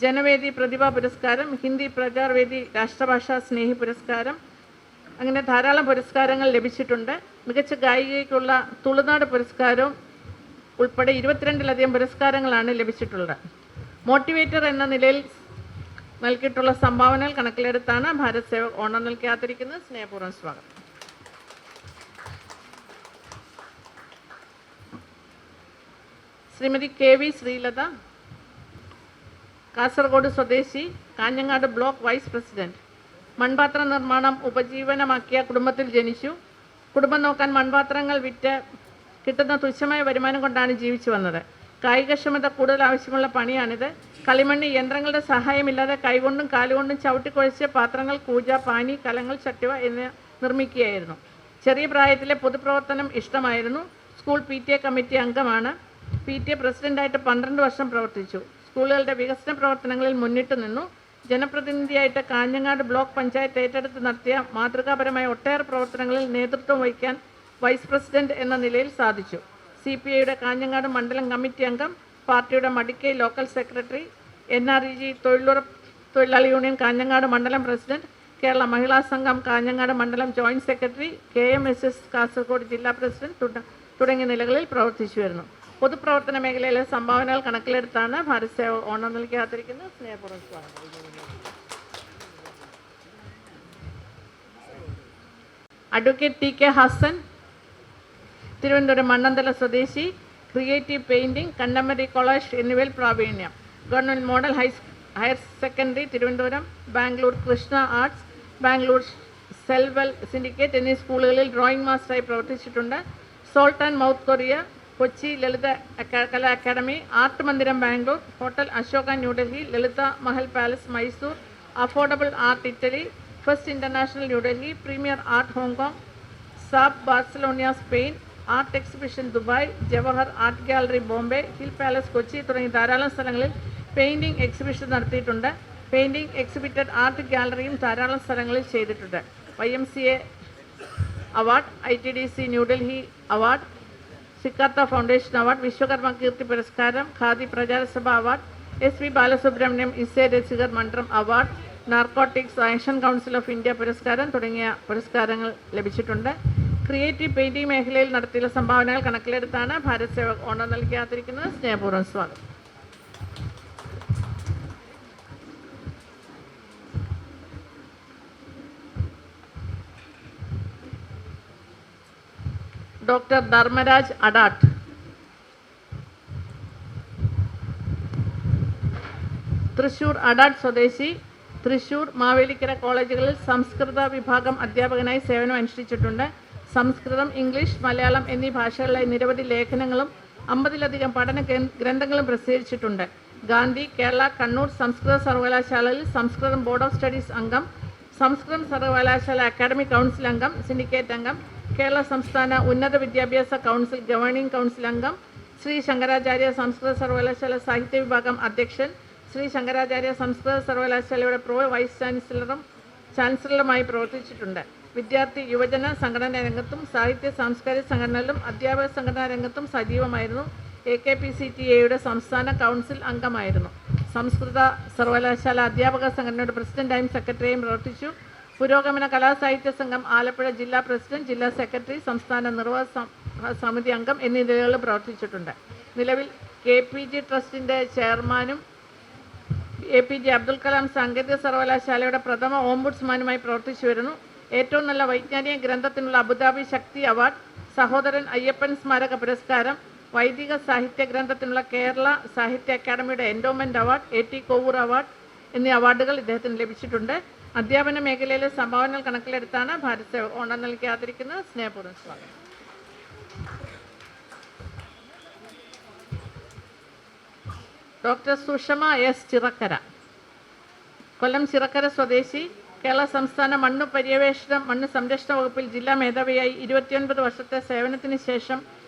ജനവേദി പ്രതിഭാ പുരസ്കാരം, ഹിന്ദി പ്രചാർവേദി രാഷ്ട്രഭാഷാ സ്നേഹി പുരസ്കാരം, അങ്ങനെ ധാരാളം പുരസ്കാരങ്ങൾ ലഭിച്ചിട്ടുണ്ട്. മികച്ച ഗായികയ്ക്കുള്ള തുളുനാട് പുരസ്കാരവും ഉൾപ്പെടെ 22ലധികം പുരസ്കാരങ്ങളാണ് ലഭിച്ചിട്ടുള്ളത്. മോട്ടിവേറ്റർ എന്ന നിലയിൽ നൽകിയിട്ടുള്ള സംഭാവനകൾ കണക്കിലെടുത്താണ് ഭാരത് സേവക് ഓണം നൽകി ആദരിക്കുന്നത്. സ്നേഹപൂർവ്വം സ്വാഗതം. ശ്രീമതി KV ശ്രീലത, കാസർഗോഡ് സ്വദേശി, കാഞ്ഞങ്ങാട് ബ്ലോക്ക് വൈസ് പ്രസിഡന്റ്. മൺപാത്ര നിർമ്മാണം ഉപജീവനമാക്കിയ കുടുംബത്തിൽ ജനിച്ചു. കുടുംബം നോക്കാൻ മൺപാത്രങ്ങൾ വിറ്റ് കിട്ടുന്ന തുച്ഛമായ വരുമാനം കൊണ്ടാണ് ജീവിച്ചു വന്നത്. കായികക്ഷമത കൂടുതൽ ആവശ്യമുള്ള പണിയാണിത്. കളിമണ്ണ് യന്ത്രങ്ങളുടെ സഹായമില്ലാതെ കൈകൊണ്ടും കാലുകൊണ്ടും ചവിട്ടിക്കുഴച്ച് പാത്രങ്ങൾ, കൂജ, പാനി, കലങ്ങൾ, ചട്ടുവ എന്നിവ നിർമ്മിക്കുകയായിരുന്നു. ചെറിയ പ്രായത്തിലെ പൊതുപ്രവർത്തനം ഇഷ്ടമായിരുന്നു. സ്കൂൾ PTA കമ്മിറ്റി അംഗമാണ്. PTA പ്രസിഡൻ്റായിട്ട് 12 വർഷം പ്രവർത്തിച്ചു. സ്കൂളുകളുടെ വികസന പ്രവർത്തനങ്ങളിൽ മുന്നിട്ട് നിന്നു. ജനപ്രതിനിധിയായിട്ട് കാഞ്ഞങ്ങാട് ബ്ലോക്ക് പഞ്ചായത്ത് ഏറ്റെടുത്ത് നടത്തിയ മാതൃകാപരമായ ഒട്ടേറെ പ്രവർത്തനങ്ങളിൽ നേതൃത്വം വഹിക്കാൻ വൈസ് പ്രസിഡന്റ് എന്ന നിലയിൽ സാധിച്ചു. CPIയുടെ കാഞ്ഞങ്ങാട് മണ്ഡലം കമ്മിറ്റി അംഗം, പാർട്ടിയുടെ മടിക്കൈ ലോക്കൽ സെക്രട്ടറി, NREG തൊഴിലാളി യൂണിയൻ കാഞ്ഞങ്ങാട് മണ്ഡലം പ്രസിഡന്റ്, കേരള മഹിളാ സംഘം കാഞ്ഞങ്ങാട് മണ്ഡലം ജോയിന്റ് സെക്രട്ടറി, KMSS കാസർഗോഡ് ജില്ലാ പ്രസിഡന്റ് തുടങ്ങിയ നിലകളിൽ പ്രവർത്തിച്ചു വരുന്നു. പൊതുപ്രവർത്തന മേഖലയിലെ സംഭാവനകൾ കണക്കിലെടുത്താണ് ഭാരത് സേവ ഓണം നൽകി കാത്തിരിക്കുന്നത്. സ്നേഹപൂർവ്വം സ്വാഗതം. അഡ്വക്കേറ്റ് TK ഹസൻ, തിരുവനന്തപുരം മണ്ണന്തല സ്വദേശി, ക്രിയേറ്റീവ് പെയിൻറ്റിംഗ്, കണ്ടംപററി കൊളാഷ് എന്നിവയിൽ പ്രാവീണ്യം. Government model higher secondary Thiruvananthapuram, Bangalore Krishna arts, Bangalore സെൽവൽ സിൻഡിക്കേറ്റ് എന്നീ സ്കൂളുകളിൽ ഡ്രോയിങ് മാസ്റ്ററായി പ്രവർത്തിച്ചിട്ടുണ്ട്. Salt and mouth Korea, Kochi Lalitha Kala academy, art Mandiram Bangalore, hotel Ashoka New Delhi, Lalitha Mahal palace Mysore, affordable art Italy, first international New Delhi, premier art Hong Kong, സാബ് Barcelona Spain, art exhibition Dubai, Jawahar art gallery Bombay, hill palace Kochi തുടങ്ങി ധാരാളം സ്ഥലങ്ങളിൽ painting exhibition നടത്തിയിട്ടുണ്ട്. പെയിൻറ്റിംഗ് എക്സിബിറ്റഡ് ആർട്ട് ഗാലറിയും ധാരാളം സ്ഥലങ്ങളിൽ ചെയ്തിട്ടുണ്ട്. YMCA award, ITDC New Delhi award, സിക്കാർത്ത ഫൗണ്ടേഷൻ അവാർഡ്, വിശ്വകർമ്മ കീർത്തി പുരസ്കാരം, ഖാദി പ്രചാരസഭ അവാർഡ്, SV ബാലസുബ്രഹ്മണ്യം ഇസെ രസികർ മണ്ഡലം award, narcotics action council of India പുരസ്കാരം തുടങ്ങിയ പുരസ്കാരങ്ങൾ ലഭിച്ചിട്ടുണ്ട്. ക്രിയേറ്റീവ് പെയിൻറ്റിംഗ് മേഖലയിൽ നടത്തിയ സംഭാവനകൾ കണക്കിലെടുത്താണ് ഭാരത് സേവ ഓണം നൽകി കാത്തിരിക്കുന്നത്. സ്നേഹപൂർവ്വം സ്വാഗതം. ഡോക്ടർ ധർമ്മരാജ് അഡാട്ട്, തൃശൂർ അഡാട്ട് സ്വദേശി, തൃശൂർ മാവേലിക്കര കോളേജുകളിൽ സംസ്കൃത വിഭാഗം അധ്യാപകനായി സേവനം അനുഷ്ഠിച്ചിട്ടുണ്ട്. സംസ്കൃതം, ഇംഗ്ലീഷ്, മലയാളം എന്നീ ഭാഷകളിലായി നിരവധി ലേഖനങ്ങളും 50ലധികം പഠന ഗ്രന്ഥങ്ങളും പ്രസിദ്ധീകരിച്ചിട്ടുണ്ട്. ഗാന്ധി, കേരള, കണ്ണൂർ സംസ്കൃത സർവകലാശാലയിൽ സംസ്കൃതം ബോർഡ് ഓഫ് സ്റ്റഡീസ് അംഗം, സംസ്കൃതം സർവകലാശാല അക്കാഡമിക് കൗൺസിൽ അംഗം, സിൻഡിക്കേറ്റ് അംഗം, കേരള സംസ്ഥാന ഉന്നത വിദ്യാഭ്യാസ കൗൺസിൽ ഗവേണിംഗ് കൗൺസിൽ അംഗം, ശ്രീ ശങ്കരാചാര്യ സംസ്കൃത സർവകലാശാല സാഹിത്യ വിഭാഗം അധ്യക്ഷൻ, ശ്രീ ശങ്കരാചാര്യ സംസ്കൃത സർവകലാശാലയുടെ വൈസ് ചാൻസലറുമായി പ്രവർത്തിച്ചിട്ടുണ്ട്. വിദ്യാർത്ഥി യുവജന സംഘടനാ രംഗത്തും സാഹിത്യ സാംസ്കാരിക സംഘടനകളിലും അധ്യാപക സംഘടനാ രംഗത്തും സജീവമായിരുന്നു. AKPCTA സംസ്ഥാന കൗൺസിൽ അംഗമായിരുന്നു. സംസ്കൃത സർവകലാശാല അധ്യാപക സംഘടനയുടെ പ്രസിഡന്റായും സെക്രട്ടറിയായും പ്രവർത്തിച്ചു. പുരോഗമന കലാസാഹിത്യ സംഘം ആലപ്പുഴ ജില്ലാ പ്രസിഡന്റ്, ജില്ലാ സെക്രട്ടറി, സംസ്ഥാന നിർവാഹക സമിതി അംഗം എന്നീ നിലകളിൽ പ്രവർത്തിച്ചിട്ടുണ്ട്. നിലവിൽ KPG ട്രസ്റ്റിൻ്റെ ചെയർമാനും APJ അബ്ദുൽ കലാം സാങ്കേതിക സർവകലാശാലയുടെ പ്രഥമ ഓംബുഡ്സ്മാനുമായി പ്രവർത്തിച്ചു വരുന്നു. ഏറ്റവും നല്ല വൈജ്ഞാനിക ഗ്രന്ഥത്തിനുള്ള അബുദാബി ശക്തി അവാർഡ്, സഹോദരൻ അയ്യപ്പൻ സ്മാരക പുരസ്കാരം, വൈദിക സാഹിത്യ ഗ്രന്ഥത്തിനുള്ള കേരള സാഹിത്യ അക്കാദമിയുടെ endowment award, AT Kovoor award എന്നീ അവാർഡുകൾ ഇദ്ദേഹത്തിന് ലഭിച്ചിട്ടുണ്ട്. അധ്യാപന മേഖലയിലെ സംഭാവനകൾ കണക്കിലെടുത്താണ് ഭാരത് സേവ ഓണം നൽകി കാത്തിരിക്കുന്നത്. സ്നേഹപൂർവ്വം സ്വാഗതം. ഡോക്ടർ സുഷമ S ചിറക്കര, കൊല്ലം ചിറക്കര സ്വദേശി, കേരള സംസ്ഥാന മണ്ണ് പര്യവേഷണം മണ്ണ് സംരക്ഷണ വകുപ്പിൽ ജില്ലാ മേധാവിയായി 29 വർഷത്തെ സേവനത്തിന് ശേഷം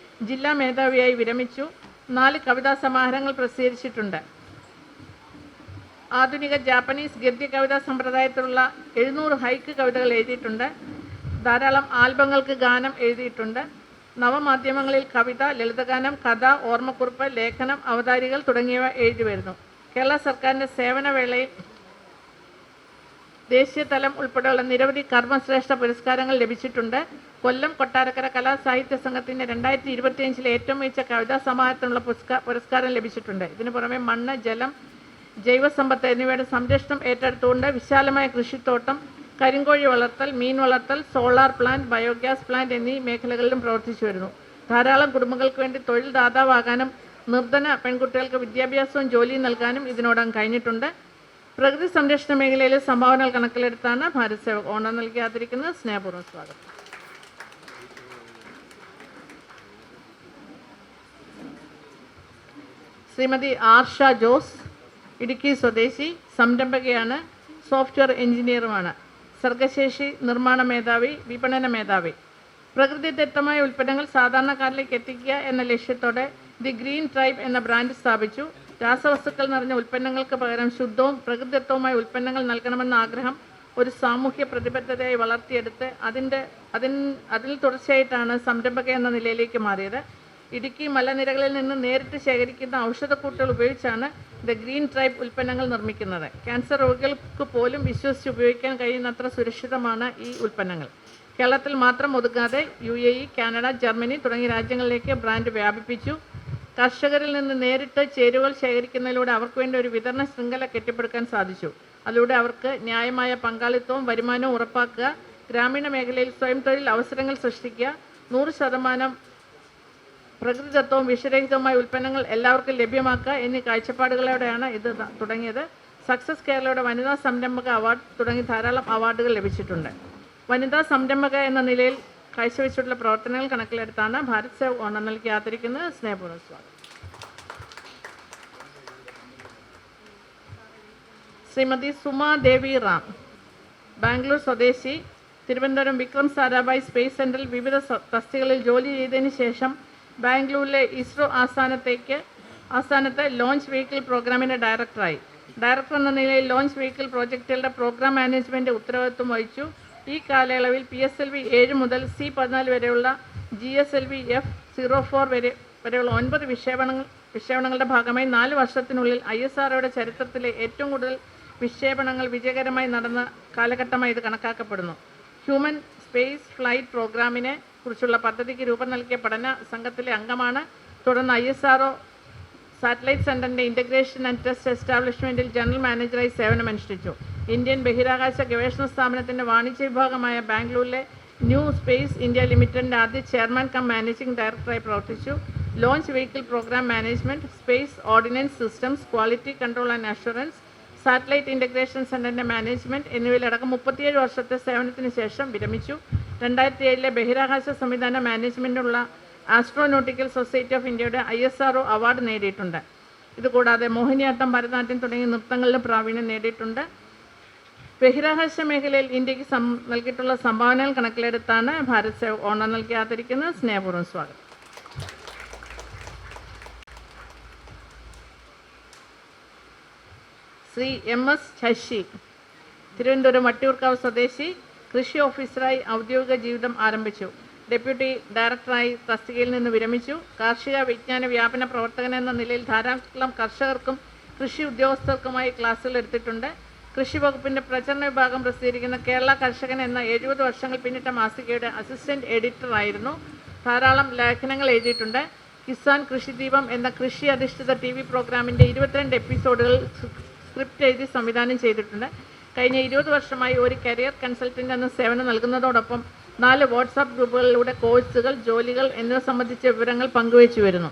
ജില്ലാ മേധാവിയായി വിരമിച്ചു. 4 കവിതാ സമാഹാരങ്ങൾ പ്രസിദ്ധീകരിച്ചിട്ടുണ്ട്. ആധുനിക ജാപ്പനീസ് ഗദ്യ കവിതാ സമ്പ്രദായത്തിലുള്ള 700 ഹൈക്ക് കവിതകൾ എഴുതിയിട്ടുണ്ട്. ധാരാളം ആൽബങ്ങൾക്ക് ഗാനം എഴുതിയിട്ടുണ്ട്. നവമാധ്യമങ്ങളിൽ കവിത, ലളിതഗാനം, കഥ, ഓർമ്മക്കുറിപ്പ്, ലേഖനം, അവതാരികൾ തുടങ്ങിയവ എഴുതി വരുന്നു. കേരള സർക്കാരിൻ്റെ സേവനവേളയിൽ ദേശീയ തലം ഉൾപ്പെടെയുള്ള നിരവധി കർമ്മശ്രേഷ്ഠ പുരസ്കാരങ്ങൾ ലഭിച്ചിട്ടുണ്ട്. കൊല്ലം കൊട്ടാരക്കര കലാസാഹിത്യ സംഘത്തിൻ്റെ 2025 ഏറ്റവും മികച്ച കവിതാ സമാഹാരത്തിനുള്ള പുരസ്കാരം ലഭിച്ചിട്ടുണ്ട്. ഇതിനു പുറമെ മണ്ണ്, ജലം, ജൈവസമ്പത്ത് എന്നിവയുടെ സംരക്ഷണം ഏറ്റെടുത്തുകൊണ്ട് വിശാലമായ കൃഷിത്തോട്ടം, കരിങ്കോഴി വളർത്തൽ, മീൻ വളർത്തൽ, സോളാർ പ്ലാന്റ്, ബയോഗ്യാസ് പ്ലാന്റ് എന്നീ മേഖലകളിലും പ്രവർത്തിച്ചു വരുന്നു. ധാരാളം കുടുംബങ്ങൾക്ക് വേണ്ടി തൊഴിൽ ദാതാവാകാനും നിർധന പെൺകുട്ടികൾക്ക് വിദ്യാഭ്യാസവും ജോലിയും നൽകാനും ഇതിനോടകം കഴിഞ്ഞിട്ടുണ്ട്. പ്രകൃതി സംരക്ഷണ മേഖലയിലെ സംഭാവനകൾ കണക്കിലെടുത്താണ് ഭാരത് സേവ ഓണം നൽകി കാത്തിരിക്കുന്നത്. സ്നേഹപൂർവ്വം സ്വാഗതം. ശ്രീമതി ആർഷ ജോസ്, ഇടുക്കി സ്വദേശി, സംരംഭകയാണ്, സോഫ്റ്റ്വെയർ എഞ്ചിനീയറുമാണ്. സർഗശേഷി, നിർമ്മാണ മേധാവി, വിപണന മേധാവി. പ്രകൃതിദത്തമായ ഉൽപ്പന്നങ്ങൾ സാധാരണക്കാരിലേക്ക് എത്തിക്കുക എന്ന ലക്ഷ്യത്തോടെ ദി ഗ്രീൻ ട്രൈബ് എന്ന ബ്രാൻഡ് സ്ഥാപിച്ചു. രാസവസ്തുക്കൾ നിറഞ്ഞ ഉൽപ്പന്നങ്ങൾക്ക് പകരം ശുദ്ധവും പ്രകൃതിദത്തവുമായ ഉൽപ്പന്നങ്ങൾ നൽകണമെന്ന ആഗ്രഹം ഒരു സാമൂഹ്യ പ്രതിബദ്ധതയായി വളർത്തിയെടുത്ത് അതിൽ തുടർച്ചയായിട്ടാണ് സംരംഭക എന്ന നിലയിലേക്ക് മാറിയത്. ഇടുക്കി മലനിരകളിൽ നിന്ന് നേരിട്ട് ശേഖരിക്കുന്ന ഔഷധക്കൂട്ടുകൾ ഉപയോഗിച്ചാണ് ദ ഗ്രീൻ ട്രൈബ് ഉൽപ്പന്നങ്ങൾ നിർമ്മിക്കുന്നത്. ക്യാൻസർ രോഗികൾക്ക് പോലും വിശ്വസിച്ച് ഉപയോഗിക്കാൻ കഴിയുന്നത്ര സുരക്ഷിതമാണ് ഈ ഉൽപ്പന്നങ്ങൾ. കേരളത്തിൽ മാത്രം ഒതുങ്ങാതെ UAE, കാനഡ, ജർമ്മനി തുടങ്ങിയ രാജ്യങ്ങളിലേക്ക് ബ്രാൻഡ് വ്യാപിപ്പിച്ചു. കർഷകരിൽ നിന്ന് നേരിട്ട് ചേരുവകൾ ശേഖരിക്കുന്നതിലൂടെ അവർക്ക് വേണ്ടി ഒരു വിതരണ ശൃംഖല കെട്ടിപ്പടുക്കാൻ സാധിച്ചു. അതിലൂടെ അവർക്ക് ന്യായമായ പങ്കാളിത്തവും വരുമാനവും ഉറപ്പാക്കുക, ഗ്രാമീണ മേഖലയിൽ സ്വയം തൊഴിൽ അവസരങ്ങൾ സൃഷ്ടിക്കുക, 100% പ്രകൃതിദത്തവും വിഷരഹിതവുമായ ഉൽപ്പന്നങ്ങൾ എല്ലാവർക്കും ലഭ്യമാക്കുക എന്നീ കാഴ്ചപ്പാടുകളോടെയാണ് ഇത് തുടങ്ങിയത്. സക്സസ് കേരളയുടെ വനിതാ സംരംഭക അവാർഡ് തുടങ്ങി ധാരാളം അവാർഡുകൾ ലഭിച്ചിട്ടുണ്ട്. വനിതാ സംരംഭക എന്ന നിലയിൽ കാഴ്ചവെച്ചിട്ടുള്ള പ്രവർത്തനങ്ങൾ കണക്കിലെടുത്താണ് ഭാരത് സേവ് ഓണം നൽകി ആദരിക്കുന്നത്. സ്നേഹപൂർവ്വം സ്വാഗതം. ശ്രീമതി സുമാ ദേവി റാം, ബാംഗ്ലൂർ സ്വദേശി, തിരുവനന്തപുരം വിക്രം സാരാഭായ് സ്പേസ് സെൻറ്ററിൽ വിവിധ തസ്തികകളിൽ ജോലി ചെയ്തതിന് ശേഷം ബാംഗ്ലൂരിലെ ഇസ്രോ ആസ്ഥാനത്ത് ലോഞ്ച് വെഹിക്കിൾ പ്രോഗ്രാമിൻ്റെ ഡയറക്ടർ എന്ന നിലയിൽ ലോഞ്ച് വെഹിക്കിൾ പ്രോജക്റ്റുകളുടെ പ്രോഗ്രാം മാനേജ്മെൻറ്റ് ഉത്തരവാദിത്വം വഹിച്ചു. ഈ കാലയളവിൽ PSLV 7 മുതൽ C14 വരെയുള്ള GSLV F04 വരെയുള്ള 9 വിക്ഷേപണങ്ങളുടെ ഭാഗമായി 4 വർഷത്തിനുള്ളിൽ ISROയുടെ ചരിത്രത്തിലെ ഏറ്റവും കൂടുതൽ വിക്ഷേപണങ്ങൾ വിജയകരമായി നടന്ന കാലഘട്ടമായി ഇത് കണക്കാക്കപ്പെടുന്നു. ഹ്യൂമൻ സ്പേസ് ഫ്ലൈറ്റ് പ്രോഗ്രാമിനെ കുറിച്ചുള്ള പദ്ധതിക്ക് രൂപം നൽകിയ പഠന സംഘത്തിലെ അംഗമാണ്. തുടർന്ന് ISRO സാറ്റലൈറ്റ് സെൻറ്ററിൻ്റെ ഇൻ്റഗ്രേഷൻ ആൻഡ് ടെസ്റ്റ് എസ്റ്റാബ്ലിഷ്മെൻറ്റിൽ ജനറൽ മാനേജറായി സേവനമനുഷ്ഠിച്ചു. ഇന്ത്യൻ ബഹിരാകാശ ഗവേഷണ സ്ഥാപനത്തിൻ്റെ വാണിജ്യ വിഭാഗമായ ബാംഗ്ലൂരിലെ ന്യൂ സ്പേസ് ഇന്ത്യ ലിമിറ്റഡിൻ്റെ ആദ്യ ചെയർമാൻ കം മാനേജിംഗ് ഡയറക്ടറായി പ്രവർത്തിച്ചു. Launch vehicle program management, space ordinance systems, quality control and assurance, satellite integration സെൻറ്ററിൻ്റെ മാനേജ്മെൻറ്റ് എന്നിവയിലടക്കം 37 വർഷത്തെ സേവനത്തിന് ശേഷം വിരമിച്ചു. 2007 ബഹിരാകാശ സംവിധാന മാനേജ്മെൻറ്റുള്ള ആസ്ട്രോനോട്ടിക്കൽ സൊസൈറ്റി ഓഫ് ഇന്ത്യയുടെ ISRO അവാർഡ് നേടിയിട്ടുണ്ട്. ഇതുകൂടാതെ മോഹിനിയാട്ടം, ഭരതനാട്യം തുടങ്ങിയ നൃത്തങ്ങളിലും പ്രാവീണ്യം നേടിയിട്ടുണ്ട്. ബഹിരാകാശ മേഖലയിൽ ഇന്ത്യക്ക് നൽകിയിട്ടുള്ള സംഭാവനകൾ കണക്കിലെടുത്താണ് ഭാരത് സേവ് ഓണം നൽകി ആദരിക്കുന്നത്. സ്നേഹപൂർവ്വം സ്വാഗതം. ശ്രീ MS ശശി, തിരുവനന്തപുരം വട്ടിയൂർക്കാവ് സ്വദേശി, കൃഷി ഓഫീസറായി ഔദ്യോഗിക ജീവിതം ആരംഭിച്ചു. ഡെപ്യൂട്ടി ഡയറക്ടറായി തസ്തികയിൽ നിന്ന് വിരമിച്ചു. കാർഷിക വിജ്ഞാന വ്യാപന പ്രവർത്തകൻ എന്ന നിലയിൽ ധാരാളം കർഷകർക്കും കൃഷി ഉദ്യോഗസ്ഥർക്കുമായി ക്ലാസുകൾ എടുത്തിട്ടുണ്ട്. കൃഷി വകുപ്പിൻ്റെ പ്രചരണ വിഭാഗം പ്രസിദ്ധീകരിക്കുന്ന കേരള കർഷകൻ എന്ന 70 വർഷങ്ങൾ പിന്നിട്ട മാസികയുടെ അസിസ്റ്റന്റ് എഡിറ്ററായിരുന്നു. ധാരാളം ലേഖനങ്ങൾ എഴുതിയിട്ടുണ്ട്. കിസാൻ കൃഷിദീപം എന്ന കൃഷി അധിഷ്ഠിത TV പ്രോഗ്രാമിൻ്റെ 22 എപ്പിസോഡുകൾ സ്ക്രിപ്റ്റ് എഴുതി സംവിധാനം ചെയ്തിട്ടുണ്ട്. കഴിഞ്ഞ 20 വർഷമായി ഒരു കരിയർ കൺസൾട്ടൻ്റ് എന്ന സേവനം നൽകുന്നതോടൊപ്പം 4 വാട്സാപ്പ് ഗ്രൂപ്പുകളിലൂടെ കോഴ്സുകൾ, ജോലികൾ എന്നിവ സംബന്ധിച്ച വിവരങ്ങൾ പങ്കുവച്ചു വരുന്നു.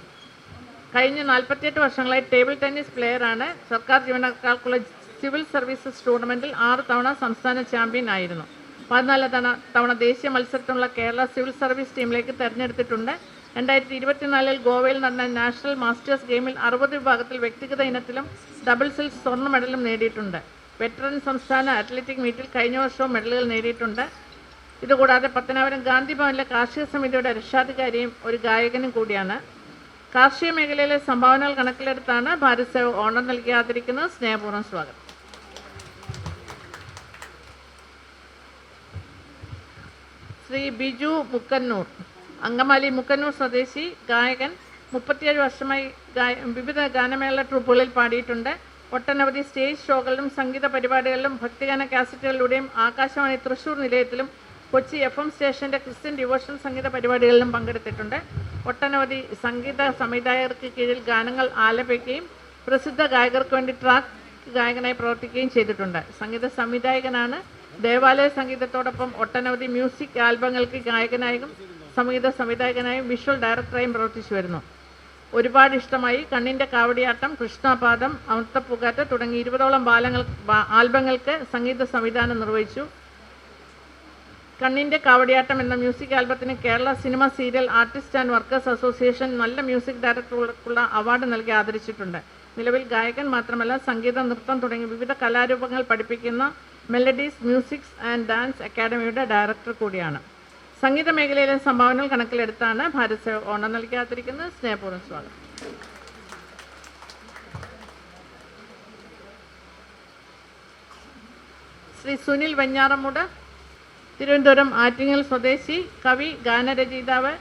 കഴിഞ്ഞ 48 വർഷങ്ങളായി ടേബിൾ ടെന്നീസ് പ്ലെയറാണ്. സർക്കാർ ജീവനക്കാർക്കുള്ള സിവിൽ സർവീസസ് ടൂർണമെൻറ്റിൽ 6 തവണ സംസ്ഥാന ചാമ്പ്യൻ ആയിരുന്നു. 14 തവണ ദേശീയ മത്സരത്തിനുള്ള കേരള സിവിൽ സർവീസ് ടീമിലേക്ക് തെരഞ്ഞെടുത്തിട്ടുണ്ട്. 2024 ഗോവയിൽ നടന്ന നാഷണൽ മാസ്റ്റേഴ്സ് ഗെയിമിൽ 60 വിഭാഗത്തിൽ വ്യക്തിഗത ഇനത്തിലും ഡബിൾസിൽ സ്വർണ്ണ മെഡലും നേടിയിട്ടുണ്ട്. വെറ്ററൻ സംസ്ഥാന അത്ലറ്റിക് മീറ്റിൽ കഴിഞ്ഞ വർഷവും മെഡലുകൾ നേടിയിട്ടുണ്ട്. ഇതുകൂടാതെ പത്തനാപുരം ഗാന്ധി ഭവനിലെ കാർഷിക സമിതിയുടെ രക്ഷാധികാരിയും ഒരു ഗായകനും കൂടിയാണ്. കാർഷിക മേഖലയിലെ സംഭാവനകൾ കണക്കിലെടുത്താണ് ഭാരത് സേവ് ഓണം നൽകി ആദരിക്കുന്നത്. സ്നേഹപൂർവ്വം സ്വാഗതം. ശ്രീ ബിജു മുക്കന്നൂർ, അങ്കമാലി മുക്കന്നൂർ സ്വദേശി, ഗായകൻ. 37 വർഷമായി വിവിധ ഗാനമേള ട്രൂപ്പുകളിൽ പാടിയിട്ടുണ്ട്. ഒട്ടനവധി സ്റ്റേജ് ഷോകളിലും സംഗീത പരിപാടികളിലും ഭക്തിഗാന കാസറ്റുകളിലൂടെയും ആകാശവാണി തൃശ്ശൂർ നിലയത്തിലും കൊച്ചി FM സ്റ്റേഷൻ്റെ ക്രിസ്ത്യൻ ഡിവോഷണൽ സംഗീത പരിപാടികളിലും പങ്കെടുത്തിട്ടുണ്ട്. ഒട്ടനവധി സംഗീത സംവിധായകർക്ക് കീഴിൽ ഗാനങ്ങൾ ആലപിക്കുകയും പ്രസിദ്ധ ഗായകർക്ക് വേണ്ടി ട്രാക്ക് ഗായകനായി പ്രവർത്തിക്കുകയും ചെയ്തിട്ടുണ്ട്. സംഗീത സംവിധായകനാണ്. ദേവാലയ സംഗീതത്തോടൊപ്പം ഒട്ടനവധി മ്യൂസിക് ആൽബങ്ങൾക്ക് ഗായകനായും സംഗീത സംവിധായകനായും വിഷ്വൽ ഡയറക്ടറായും പ്രവർത്തിച്ചു വരുന്നു. ഒരുപാട് ഇഷ്ടമായി കണ്ണിൻ്റെ കാവടിയാട്ടം, കൃഷ്ണപാദം, അമൃതപ്പൂക്കാറ്റ് തുടങ്ങി 20ഓളം ആൽബങ്ങൾക്ക് സംഗീത സംവിധാനം നിർവഹിച്ചു. കണ്ണിൻ്റെ കാവടിയാട്ടം എന്ന music album Kerala cinema serial artist and workers association നല്ല മ്യൂസിക് ഡയറക്ടർക്കുള്ള അവാർഡ് നൽകി ആദരിച്ചിട്ടുണ്ട്. നിലവിൽ ഗായകൻ മാത്രമല്ല, സംഗീതം, നൃത്തം തുടങ്ങി വിവിധ കലാരൂപങ്ങൾ പഠിപ്പിക്കുന്ന മെലഡീസ് മ്യൂസിക്സ് ആൻഡ് ഡാൻസ് അക്കാദമിയുടെ ഡയറക്ടർ കൂടിയാണ്. സംഗീത മേഖലയിലെ സംഭാവനകൾ കണക്കിലെടുത്താണ് ഭാരത് സേവ ഓണം നൽകി ആദരിക്കുന്നത്. സ്നേഹപൂർവ്വം സ്വാഗതം. ശ്രീ സുനിൽ വെഞ്ഞാറമൂട്, തിരുവനന്തപുരം ആറ്റിങ്ങൽ സ്വദേശി, കവി, ഗാനരചയിതാവ്.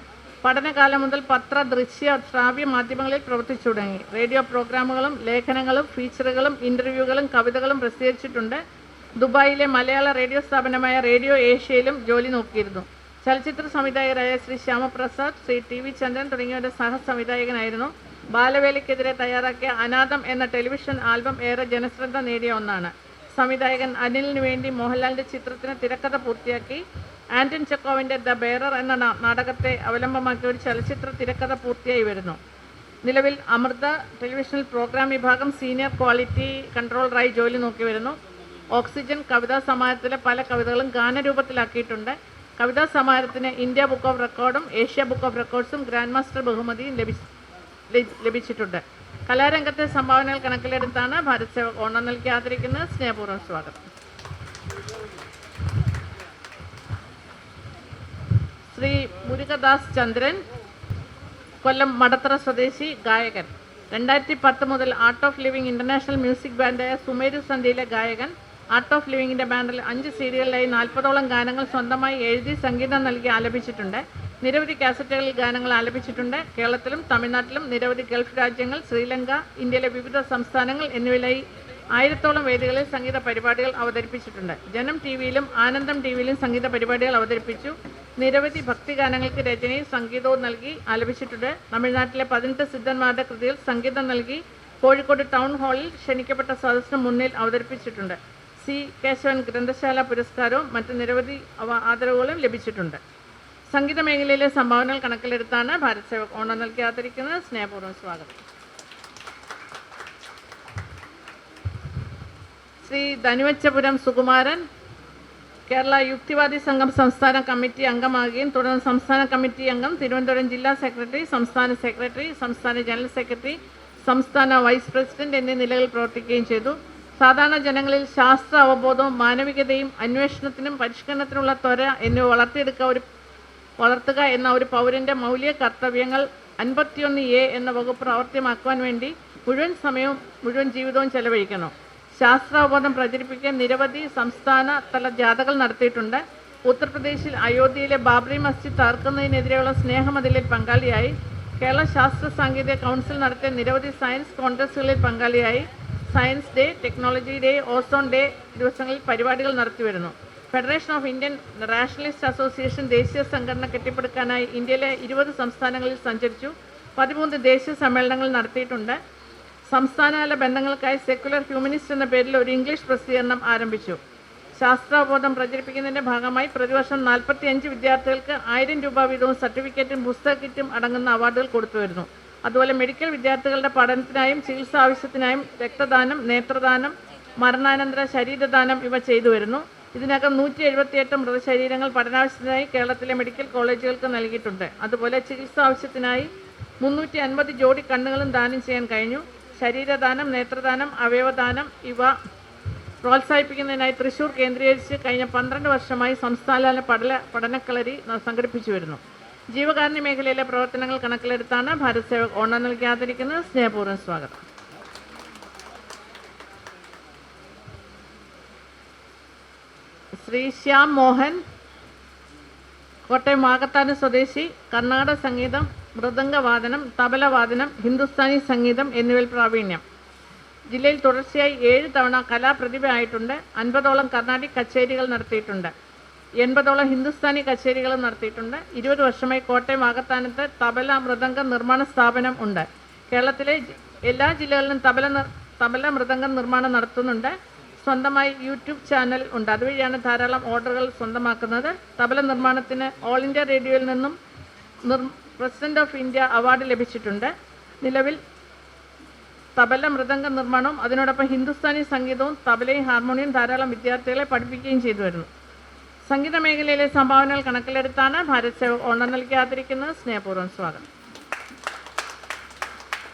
പഠനകാലം മുതൽ പത്ര, ദൃശ്യ, ശ്രാവ്യ മാധ്യമങ്ങളിൽ പ്രവർത്തിച്ചു തുടങ്ങി. റേഡിയോ പ്രോഗ്രാമുകളും ലേഖനങ്ങളും ഫീച്ചറുകളും ഇൻ്റർവ്യൂകളും കവിതകളും പ്രസിദ്ധീകരിച്ചിട്ടുണ്ട്. ദുബായിലെ മലയാള റേഡിയോ സ്ഥാപനമായ റേഡിയോ ഏഷ്യയിലും ജോലി നോക്കിയിരുന്നു. ചലച്ചിത്ര സംവിധായകരായ ശ്രീ ശ്യാമപ്രസാദ്, ശ്രീ TV ചന്ദ്രൻ തുടങ്ങിയവരുടെ സഹസംവിധായകനായിരുന്നു. ബാലവേലയ്ക്കെതിരെ തയ്യാറാക്കിയ അനാഥം എന്ന ടെലിവിഷൻ ആൽബം ഏറെ ജനശ്രദ്ധ നേടിയ ഒന്നാണ്. സംവിധായകൻ അനിലിന് വേണ്ടി മോഹൻലാലിൻ്റെ ചിത്രത്തിന് തിരക്കഥ പൂർത്തിയാക്കി. ആൻറ്റൺ ചെക്കോവിൻ്റെ ദ ബെയറർ എന്ന നാടകത്തെ അവലംബമാക്കി ഒരു ചലച്ചിത്ര തിരക്കഥ പൂർത്തിയായി വരുന്നു. നിലവിൽ അമൃത ടെലിവിഷനിൽ പ്രോഗ്രാം വിഭാഗം സീനിയർ ക്വാളിറ്റി കൺട്രോളറായി ജോലി നോക്കി വരുന്നു. ഓക്സിജൻ കവിതാ സമാഹാരത്തിലെ പല കവിതകളും ഗാനരൂപത്തിലാക്കിയിട്ടുണ്ട്. കവിതാ സമാഹാരത്തിന് ഇന്ത്യ ബുക്ക് ഓഫ് റെക്കോർഡും ഏഷ്യ ബുക്ക് ഓഫ് റെക്കോർഡ്സും ഗ്രാൻഡ് മാസ്റ്റർ ബഹുമതിയും ലഭിച്ചിട്ടുണ്ട്. കലാരംഗത്തെ സംഭാവനകൾ കണക്കിലെടുത്താണ് ഭാരത് സേവ ഓണം നൽകി ആദരിക്കുന്നത്. സ്നേഹപൂർവ്വം സ്വാഗതം. ശ്രീ മുരുകദാസ് ചന്ദ്രൻ, കൊല്ലം മടത്തറ സ്വദേശി, ഗായകൻ. 2010 മുതൽ art of living international music ബാൻഡായ സുമേരു സന്ധ്യയിലെ ഗായകൻ. ആർട്ട് ഓഫ് ലിവിങ്ങിൻ്റെ ബാൻഡിൽ 5 സീഡികളിലായി 40ഓളം ഗാനങ്ങൾ സ്വന്തമായി എഴുതി സംഗീതം നൽകി ആലപിച്ചിട്ടുണ്ട്. നിരവധി കാസറ്റുകളിൽ ഗാനങ്ങൾ ആലപിച്ചിട്ടുണ്ട്. കേരളത്തിലും തമിഴ്നാട്ടിലും നിരവധി ഗൾഫ് രാജ്യങ്ങൾ, ശ്രീലങ്ക, ഇന്ത്യയിലെ വിവിധ സംസ്ഥാനങ്ങൾ എന്നിവയിലായി 1000ഓളം വേദികളിൽ സംഗീത പരിപാടികൾ അവതരിപ്പിച്ചിട്ടുണ്ട്. ജനം ടിവിയിലും ആനന്ദം ടിവിയിലും സംഗീത പരിപാടികൾ അവതരിപ്പിച്ചു. നിരവധി ഭക്തിഗാനങ്ങൾക്ക് രചനയും സംഗീതവും നൽകി ആലപിച്ചിട്ടുണ്ട്. തമിഴ്നാട്ടിലെ 18 സിദ്ധന്മാരുടെ കൃതികൾ സംഗീതം നൽകി കോഴിക്കോട് ടൗൺ ഹാളിൽ ക്ഷണിക്കപ്പെട്ട സദസ്സിന് മുന്നിൽ അവതരിപ്പിച്ചിട്ടുണ്ട്. സി കേശവൻ ഗ്രന്ഥശാല പുരസ്കാരവും മറ്റ് നിരവധി ആദരവുകളും ലഭിച്ചിട്ടുണ്ട്. സംഗീത മേഖലയിലെ സംഭാവനകൾ കണക്കിലെടുത്താണ് ഭാരത് സേവ ഓണം നൽകി ആദരിക്കുന്നത്. സ്നേഹപൂർവ്വം സ്വാഗതം. ശ്രീ ധനുവച്ചപുരം സുകുമാരൻ, കേരള യുക്തിവാദി സംഘം സംസ്ഥാന കമ്മിറ്റി അംഗമാകുകയും തുടർന്ന് സംസ്ഥാന കമ്മിറ്റി അംഗം, തിരുവനന്തപുരം ജില്ലാ സെക്രട്ടറി, സംസ്ഥാന സെക്രട്ടറി, സംസ്ഥാന ജനറൽ സെക്രട്ടറി, സംസ്ഥാന വൈസ് പ്രസിഡന്റ് എന്നീ നിലകളിൽ പ്രവർത്തിക്കുകയും ചെയ്തു. സാധാരണ ജനങ്ങളിൽ ശാസ്ത്ര അവബോധവും മാനവികതയും അന്വേഷണത്തിനും പരിഷ്കരണത്തിനുള്ള ത്വര എന്നിവ വളർത്തുക എന്ന ഒരു പൗരൻ്റെ മൗലിക കർത്തവ്യങ്ങൾ 51A എന്ന വകുപ്പ് പ്രാവർത്തികമാക്കുവാൻ വേണ്ടി മുഴുവൻ സമയവും മുഴുവൻ ജീവിതവും ചെലവഴിക്കണം. ശാസ്ത്രാവബോധം പ്രചരിപ്പിക്കാൻ നിരവധി സംസ്ഥാന തല ജാഥകൾ നടത്തിയിട്ടുണ്ട്. ഉത്തർപ്രദേശിൽ അയോധ്യയിലെ ബാബറി മസ്ജിദ് തകർക്കുന്നതിനെതിരെയുള്ള സ്നേഹമതിലിൽ പങ്കാളിയായി. കേരള ശാസ്ത്ര സാങ്കേതിക കൗൺസിൽ നടത്തിയ നിരവധി സയൻസ് കോൺഗ്രസുകളിൽ പങ്കാളിയായി. Science day, technology day, ozone day ദിവസങ്ങളിൽ പരിപാടികൾ നടത്തിവരുന്നു. Federation of Indian nationalist association ദേശീയ സംഘടന കെട്ടിപ്പടുക്കാനായി ഇന്ത്യയിലെ 20 സംസ്ഥാനങ്ങളിൽ സഞ്ചരിച്ചു. 13 ദേശീയ സമ്മേളനങ്ങൾ നടത്തിയിട്ടുണ്ട്. സംസ്ഥാനതല ബന്ധങ്ങൾക്കായി സെക്യുലർ ഹ്യൂമനിസ്റ്റ് എന്ന പേരിൽ ഒരു ഇംഗ്ലീഷ് പ്രസിദ്ധീകരണം ആരംഭിച്ചു. ശാസ്ത്രാവബോധം പ്രചരിപ്പിക്കുന്നതിൻ്റെ ഭാഗമായി പ്രതിവർഷം 45 വിദ്യാർത്ഥികൾക്ക് 1000 രൂപ വീതവും സർട്ടിഫിക്കറ്റും പുസ്തക കിറ്റും അടങ്ങുന്ന അവാർഡുകൾ കൊടുത്തു വരുന്നു. അതുപോലെ മെഡിക്കൽ വിദ്യാർത്ഥികളുടെ പഠനത്തിനായും ചികിത്സാ ആവശ്യത്തിനായും രക്തദാനം, നേത്രദാനം, മരണാനന്തര ശരീരദാനം ഇവ ചെയ്തു വരുന്നു. ഇതിനകം 178 മൃതശരീരങ്ങൾ പഠനാവശ്യത്തിനായി കേരളത്തിലെ മെഡിക്കൽ കോളേജുകൾക്ക് നൽകിയിട്ടുണ്ട്. അതുപോലെ ചികിത്സാ ആവശ്യത്തിനായി 350 ജോഡി കണ്ണുകളും ദാനം ചെയ്യാൻ കഴിഞ്ഞു. ശരീരദാനം, നേത്രദാനം, അവയവദാനം ഇവ പ്രോത്സാഹിപ്പിക്കുന്നതിനായി തൃശ്ശൂർ കേന്ദ്രീകരിച്ച് കഴിഞ്ഞ 12 വർഷമായി സംസ്ഥാനതല പഠനക്കളരി സംഘടിപ്പിച്ചു വരുന്നു. ജീവകാരുണ്യ മേഖലയിലെ പ്രവർത്തനങ്ങൾ കണക്കിലെടുത്താണ് ഭാരത് സേവ ഓണം നൽകി ആദരിക്കുന്നത്. സ്നേഹപൂർവ്വം സ്വാഗതം. ശ്രീ ശ്യാം മോഹൻ, കോട്ടയം വാകത്താനം സ്വദേശി, കർണാടക സംഗീതം, മൃദംഗവാദനം, തബലവാദനം, ഹിന്ദുസ്ഥാനി സംഗീതം എന്നിവയിൽ പ്രാവീണ്യം. ജില്ലയിൽ തുടർച്ചയായി 7 തവണ കലാപ്രതിഭയായിട്ടുണ്ട്. 50ഓളം കർണാടിക് കച്ചേരികൾ നടത്തിയിട്ടുണ്ട്. 80ഓളം ഹിന്ദുസ്ഥാനി കച്ചേരികളും നടത്തിയിട്ടുണ്ട്. 20 വർഷമായി കോട്ടയം വാകത്താനത്ത് തബല മൃദംഗ നിർമ്മാണ സ്ഥാപനം ഉണ്ട്. കേരളത്തിലെ എല്ലാ ജില്ലകളിലും തബല മൃദംഗ നിർമ്മാണം നടത്തുന്നുണ്ട്. സ്വന്തമായി യൂട്യൂബ് ചാനൽ ഉണ്ട്. അതുവഴിയാണ് ധാരാളം ഓർഡറുകൾ സ്വന്തമാക്കുന്നത്. തബല നിർമ്മാണത്തിന് ഓൾ ഇന്ത്യ റേഡിയോയിൽ നിന്നും പ്രസിഡന്റ് ഓഫ് ഇന്ത്യ അവാർഡ് ലഭിച്ചിട്ടുണ്ട്. നിലവിൽ തബല മൃദംഗ നിർമ്മാണവും അതിനോടൊപ്പം ഹിന്ദുസ്ഥാനി സംഗീതവും തബലയും ഹാർമോണിയം ധാരാളം വിദ്യാർത്ഥികളെ പഠിപ്പിക്കുകയും ചെയ്തു വരുന്നു. സംഗീത മേഖലയിലെ സംഭാവനകൾ കണക്കിലെടുത്താണ് ഭാരത് സേവക് ഓണം നൽകി ആദരിക്കുന്നത്. സ്നേഹപൂർവ്വം സ്വാഗതം.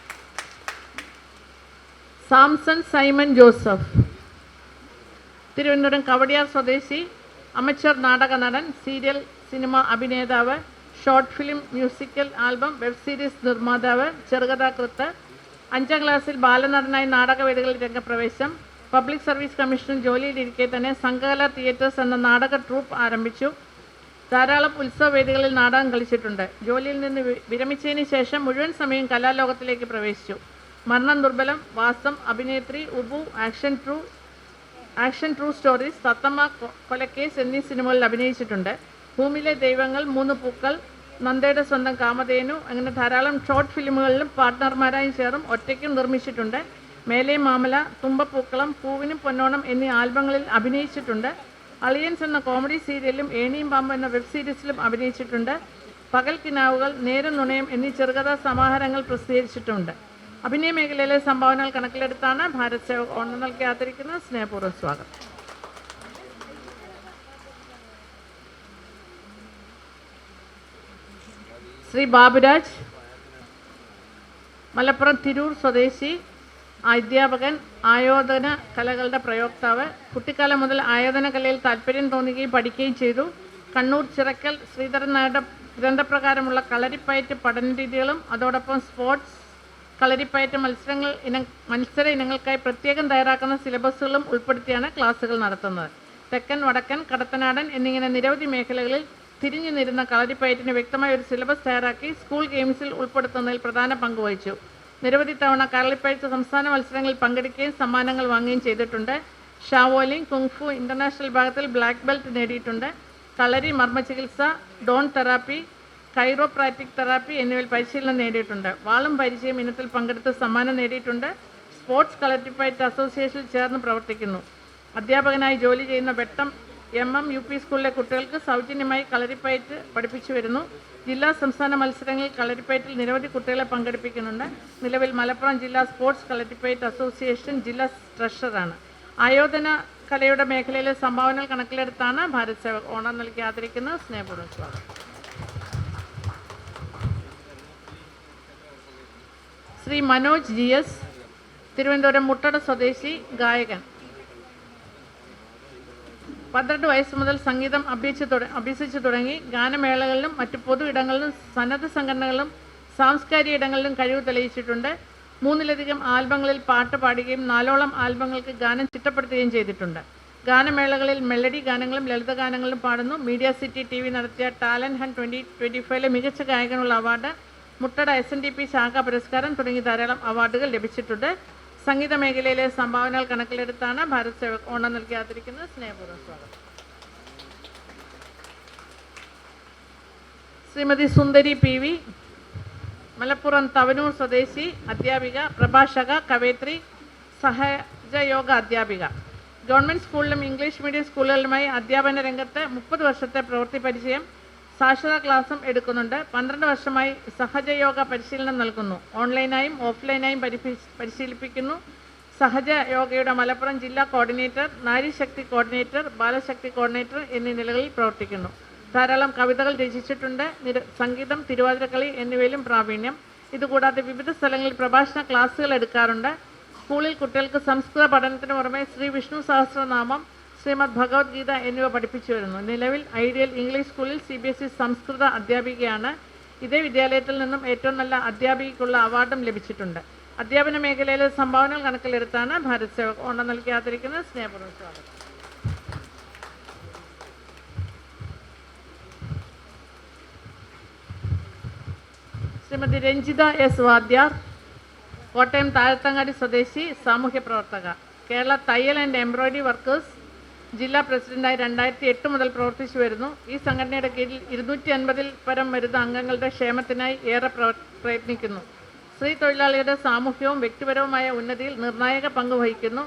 Samson Simon Joseph, Thiruvananthapuram Kowdiar സ്വദേശി, അമച്ചർ നാടക നടൻ, സീരിയൽ സിനിമ അഭിനേതാവ്, short film, musical album, web series നിർമ്മാതാവ്, ചെറുകഥാകൃത്ത്. 5ാം ക്ലാസ്സിൽ ബാലനടനായി നാടകവേദികളിൽ രംഗപ്രവേശം. പബ്ലിക് സർവീസ് കമ്മീഷനിൽ ജോലിയിലിരിക്കെ തന്നെ സംഘകല തിയേറ്റേഴ്സ് എന്ന നാടക ട്രൂപ്പ് ആരംഭിച്ചു. ധാരാളം ഉത്സവവേദികളിൽ നാടകം കളിച്ചിട്ടുണ്ട്. ജോലിയിൽ നിന്ന് വിരമിച്ചതിന് ശേഷം മുഴുവൻ സമയം കലാലോകത്തിലേക്ക് പ്രവേശിച്ചു. മരണം ദുർബലം, വാസം, അഭിനേത്രി, ഉബു, ആക്ഷൻ ട്രൂ സ്റ്റോറീസ്, തത്തമ്മ കൊലക്കേസ് എന്നീ സിനിമകളിൽ അഭിനയിച്ചിട്ടുണ്ട്. ഭൂമിയിലെ ദൈവങ്ങൾ, 3 പൂക്കൾ, നന്ദയുടെ സ്വന്തം കാമധേനു, അങ്ങനെ ധാരാളം ഷോർട്ട് ഫിലിമുകളിലും പാർട്ട്ണർമാരായും ചേർന്നും ഒറ്റയ്ക്കും നിർമ്മിച്ചിട്ടുണ്ട്. മേലെ മാമല, തുമ്പപ്പൂക്കളം, പൂവിനും പൊന്നോണം എന്നീ ആൽബങ്ങളിൽ അഭിനയിച്ചിട്ടുണ്ട്. അളിയൻസ് എന്ന കോമഡി സീരിയലിലും ഏണിയും പാമ്പ് എന്ന വെബ് സീരീസിലും അഭിനയിച്ചിട്ടുണ്ട്. പകൽ കിനാവുകൾ, നേരം നുണയം എന്നീ ചെറുകഥാ സമാഹാരങ്ങൾ പ്രസിദ്ധീകരിച്ചിട്ടുണ്ട്. അഭിനയ മേഖലയിലെ സംഭാവനകൾ കണക്കിലെടുത്താണ് ഭാരത് സേവക് ഓണം നൽകി ആദരിക്കുന്നത്. സ്നേഹപൂർവ്വം സ്വാഗതം. ശ്രീ ബാബുരാജ്, മലപ്പുറം തിരൂർ സ്വദേശി, അധ്യാപകൻ, ആയോധന കലകളുടെ പ്രയോക്താവ്. കുട്ടിക്കാലം മുതൽ ആയോധന കലയിൽ താല്പര്യം തോന്നുകയും പഠിക്കുകയും ചെയ്തു. കണ്ണൂർ ചിറക്കൽ ശ്രീധരൻ നായരുടെ ഗ്രന്ഥപ്രകാരമുള്ള കളരിപ്പയറ്റ് പഠനരീതികളും അതോടൊപ്പം സ്പോർട്സ് കളരിപ്പയറ്റ് മത്സര ഇനങ്ങൾക്കായി പ്രത്യേകം തയ്യാറാക്കുന്ന സിലബസുകളും ഉൾപ്പെടുത്തിയാണ് ക്ലാസുകൾ നടത്തുന്നത്. തെക്കൻ, വടക്കൻ, കടത്തനാടൻ എന്നിങ്ങനെ നിരവധി മേഖലകളിൽ തിരിഞ്ഞു നിരുന്ന കളരിപ്പയറ്റിന് വ്യക്തമായ ഒരു സിലബസ് തയ്യാറാക്കി സ്കൂൾ ഗെയിംസിൽ ഉൾപ്പെടുത്തുന്നതിൽ പ്രധാന പങ്ക് വഹിച്ചു. നിരവധി തവണ കളരിപ്പയറ്റ് സംസ്ഥാന മത്സരങ്ങളിൽ പങ്കെടുക്കുകയും സമ്മാനങ്ങൾ വാങ്ങുകയും ചെയ്തിട്ടുണ്ട്. ഷാവോലിംഗ്, കുങ്ഫു ഇൻ്റർനാഷണൽ വിഭാഗത്തിൽ ബ്ലാക്ക് ബെൽറ്റ് നേടിയിട്ടുണ്ട്. കളരി, മർമ്മചികിത്സ, ഡോൺ തെറാപ്പി, കൈറോപ്രാക്റ്റിക് തെറാപ്പി എന്നിവയിൽ പരിശീലനം നേടിയിട്ടുണ്ട്. വാളും പരിചയം ഇനത്തിൽ പങ്കെടുത്ത് സമ്മാനം നേടിയിട്ടുണ്ട്. സ്പോർട്സ് കളരിപ്പയറ്റ് അസോസിയേഷനിൽ ചേർന്ന് പ്രവർത്തിക്കുന്നു. അധ്യാപകനായി ജോലി ചെയ്യുന്ന വെട്ടം UP സ്കൂളിലെ കുട്ടികൾക്ക് സൗജന്യമായി കളരിപ്പയറ്റ് പഠിപ്പിച്ചു വരുന്നു. ജില്ലാ സംസ്ഥാന മത്സരങ്ങളിൽ കളരിപ്പയറ്റിൽ നിരവധി കുട്ടികളെ പങ്കെടുപ്പിക്കുന്നുണ്ട്. നിലവിൽ മലപ്പുറം ജില്ലാ സ്പോർട്സ് കളരിപ്പയറ്റ് അസോസിയേഷൻ ജില്ലാ ട്രഷററാണ്. ആയോധന കലയുടെ മേഖലയിലെ സംഭാവനകൾ കണക്കിലെടുത്താണ് ഭാരത് സേവക് ഓണം നൽകി ആദരിക്കുന്നത്. സ്നേഹപൂർവ്വം സ്വാഗതം. ശ്രീ മനോജ് GS, തിരുവനന്തപുരം മുട്ടട സ്വദേശി, ഗായകൻ. 12 വയസ്സ് മുതൽ സംഗീതം അഭ്യസിച്ചു തുടങ്ങി. ഗാനമേളകളിലും മറ്റു പൊതു ഇടങ്ങളിലും സന്നദ്ധ സംഘടനകളിലും സാംസ്കാരിക ഇടങ്ങളിലും കഴിവ് തെളിയിച്ചിട്ടുണ്ട്. 3ലധികം ആൽബങ്ങളിൽ പാട്ട് പാടുകയും 4ഓളം ആൽബങ്ങൾക്ക് ഗാനം ചിട്ടപ്പെടുത്തുകയും ചെയ്തിട്ടുണ്ട്. ഗാനമേളകളിൽ മെലഡി ഗാനങ്ങളും ലളിതഗാനങ്ങളും പാടുന്നു. മീഡിയ സിറ്റി TV നടത്തിയ ടാലൻറ്റ് ഹണ്ട് 2025 മികച്ച ഗായകനുള്ള അവാർഡ്, മുട്ടട SNDP ശാഖ പുരസ്കാരം തുടങ്ങി ധാരാളം അവാർഡുകൾ ലഭിച്ചിട്ടുണ്ട്. സംഗീത മേഖലയിലെ സംഭാവനകൾ കണക്കിലെടുത്താണ് ഭാരത് സേവക് ഓണം നൽകി ആദരിക്കുന്നത്. സ്നേഹപൂർവ്വം സ്വാഗതം. ശ്രീമതി സുന്ദരി PV, മലപ്പുറം തവനൂർ സ്വദേശി, അധ്യാപിക, പ്രഭാഷക, കവയിത്രി, സഹജയോഗ അധ്യാപിക. ഗവൺമെൻറ് സ്കൂളിലും ഇംഗ്ലീഷ് മീഡിയം സ്കൂളുകളിലുമായി അധ്യാപന രംഗത്ത് 30 വർഷത്തെ പ്രവൃത്തി പരിചയം. സാക്ഷരതാ ക്ലാസും എടുക്കുന്നുണ്ട്. 12 വർഷമായി സഹജയോഗ പരിശീലനം നൽകുന്നു. ഓൺലൈനായും ഓഫ്ലൈനായും പരിശീലിപ്പിക്കുന്നു. സഹജയോഗയുടെ മലപ്പുറം ജില്ലാ കോർഡിനേറ്റർ, നാരീശക്തി കോർഡിനേറ്റർ, ബാലശക്തി കോർഡിനേറ്റർ എന്നീ നിലകളിൽ പ്രവർത്തിക്കുന്നു. ധാരാളം കവിതകൾ രചിച്ചിട്ടുണ്ട്. സംഗീതം, തിരുവാതിരക്കളി എന്നിവയിലും പ്രാവീണ്യം. ഇതുകൂടാതെ വിവിധ സ്ഥലങ്ങളിൽ പ്രഭാഷണ ക്ലാസുകൾ എടുക്കാറുണ്ട്. സ്കൂളിൽ കുട്ടികൾക്ക് സംസ്കൃത പഠനത്തിന് പുറമെ ശ്രീ വിഷ്ണു സഹസ്രനാമം, ശ്രീമദ് ഭഗവത്ഗീത എന്നിവ പഠിപ്പിച്ചു വരുന്നു. നിലവിൽ ഐഡിയൽ ഇംഗ്ലീഷ് സ്കൂളിൽ CBSE സംസ്കൃത അധ്യാപികയാണ്. ഇതേ വിദ്യാലയത്തിൽ നിന്നും ഏറ്റവും നല്ല അധ്യാപികയ്ക്കുള്ള അവാർഡും ലഭിച്ചിട്ടുണ്ട്. അധ്യാപന മേഖലയിലെ സംഭാവനകൾ കണക്കിലെടുത്താണ് ഭാരത് സേവക് ഓണം നൽകി ആദരിക്കുന്നത്. സ്നേഹപൂർവ്വം സ്വാഗതം. ശ്രീമതി രഞ്ജിത S വാദ്യാർ, കോട്ടയം താഴത്തങ്ങാടി സ്വദേശി, സാമൂഹ്യ പ്രവർത്തക. കേരള തയ്യൽ ആൻഡ് എംബ്രോയിഡറി വർക്കേഴ്സ് ജില്ലാ പ്രസിഡന്റായി 2008 മുതൽ പ്രവർത്തിച്ചു വരുന്നു. ഈ സംഘടനയുടെ കീഴിൽ 250-ൽ പരം വരുന്ന അംഗങ്ങളുടെ ക്ഷേമത്തിനായി ഏറെ പ്രയത്നിക്കുന്നു. സ്ത്രീ തൊഴിലാളിയുടെ സാമൂഹ്യവും വ്യക്തിപരവുമായ ഉന്നതിയിൽ നിർണായക പങ്ക് വഹിക്കുന്നു.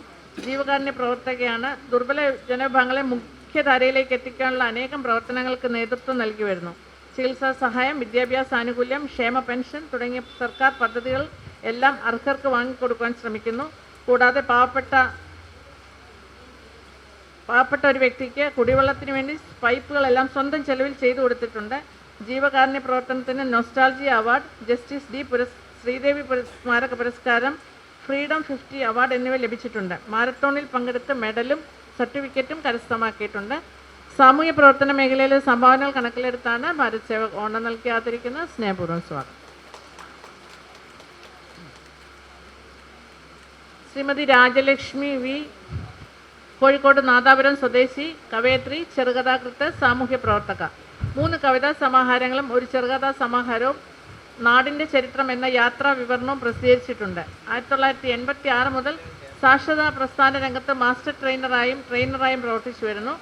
ജീവകാരുണ്യ പ്രവർത്തകയാണ്. ദുർബല ജനവിഭാഗങ്ങളെ മുഖ്യധാരയിലേക്ക് എത്തിക്കാനുള്ള അനേകം പ്രവർത്തനങ്ങൾക്ക് നേതൃത്വം നൽകി വരുന്നു. ചികിത്സാ സഹായം, വിദ്യാഭ്യാസ ആനുകൂല്യം, ക്ഷേമ പെൻഷൻ തുടങ്ങിയ സർക്കാർ പദ്ധതികൾ എല്ലാം അർഹർക്ക് വാങ്ങിക്കൊടുക്കാൻ ശ്രമിക്കുന്നു. കൂടാതെ പാവപ്പെട്ട പാവപ്പെട്ട ഒരു വ്യക്തിക്ക് കുടിവെള്ളത്തിന് വേണ്ടി പൈപ്പുകളെല്ലാം സ്വന്തം ചെലവിൽ ചെയ്തു കൊടുത്തിട്ടുണ്ട്. ജീവകാരുണ്യ പ്രവർത്തനത്തിന് നൊസ്റ്റാൾജി അവാർഡ്, ജസ്റ്റിസ് ഡി ശ്രീദേവി സ്മാരക പുരസ്കാരം, ഫ്രീഡം 50 അവാർഡ് എന്നിവ ലഭിച്ചിട്ടുണ്ട്. മാരത്തോണിൽ പങ്കെടുത്ത് മെഡലും സർട്ടിഫിക്കറ്റും കരസ്ഥമാക്കിയിട്ടുണ്ട്. സാമൂഹ്യ പ്രവർത്തന മേഖലയിലെ സംഭാവനകൾ കണക്കിലെടുത്താണ് ഭാരത് സേവക് ഓണം നൽകി ആദരിക്കുന്നത്. സ്നേഹപൂർവ്വം സ്വാഗതം. ശ്രീമതി രാജലക്ഷ്മി വി, കോഴിക്കോട് നാദാപുരം സ്വദേശി, കവയത്രി, ചെറുകഥാകൃത്ത്, സാമൂഹ്യ പ്രവർത്തക. 3 കവിതാ സമാഹാരങ്ങളും 1 ചെറുകഥാ സമാഹാരവും നാടിൻ്റെ ചരിത്രം എന്ന യാത്രാ വിവരണവും പ്രസിദ്ധീകരിച്ചിട്ടുണ്ട്. 1986 മുതൽ സാക്ഷരതാ പ്രസ്ഥാന രംഗത്ത് മാസ്റ്റർ ട്രെയിനറായും പ്രവർത്തിച്ചു വരുന്നു.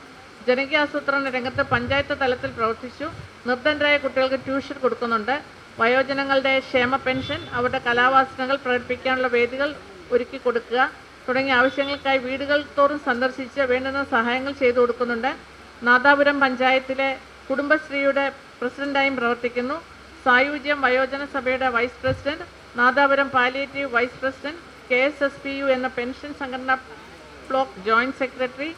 ജനകീയാസൂത്രണ രംഗത്ത് പഞ്ചായത്ത് തലത്തിൽ പ്രവർത്തിച്ചു. നിർദ്ധനരായ കുട്ടികൾക്ക് ട്യൂഷൻ കൊടുക്കുന്നുണ്ട്. വയോജനങ്ങളുടെ ക്ഷേമ പെൻഷൻ, അവരുടെ കലാവാസനകൾ പ്രകടിപ്പിക്കാനുള്ള വേദികൾ ഒരുക്കി കൊടുക്കുക തുടങ്ങിയ ആവശ്യങ്ങൾക്കായി വീടുകൾ തോറും സന്ദർശിച്ച് വേണ്ടുന്ന സഹായങ്ങൾ ചെയ്തു കൊടുക്കുന്നുണ്ട്. നാദാപുരം പഞ്ചായത്തിലെ കുടുംബശ്രീയുടെ പ്രസിഡന്റായും പ്രവർത്തിക്കുന്നു. സായുജ്യം വയോജന സഭയുടെ vice president, Nadapuram palliative vice president, KSSPU എന്ന പെൻഷൻ സംഘടന ബ്ലോക്ക് ജോയിന്റ് സെക്രട്ടറി,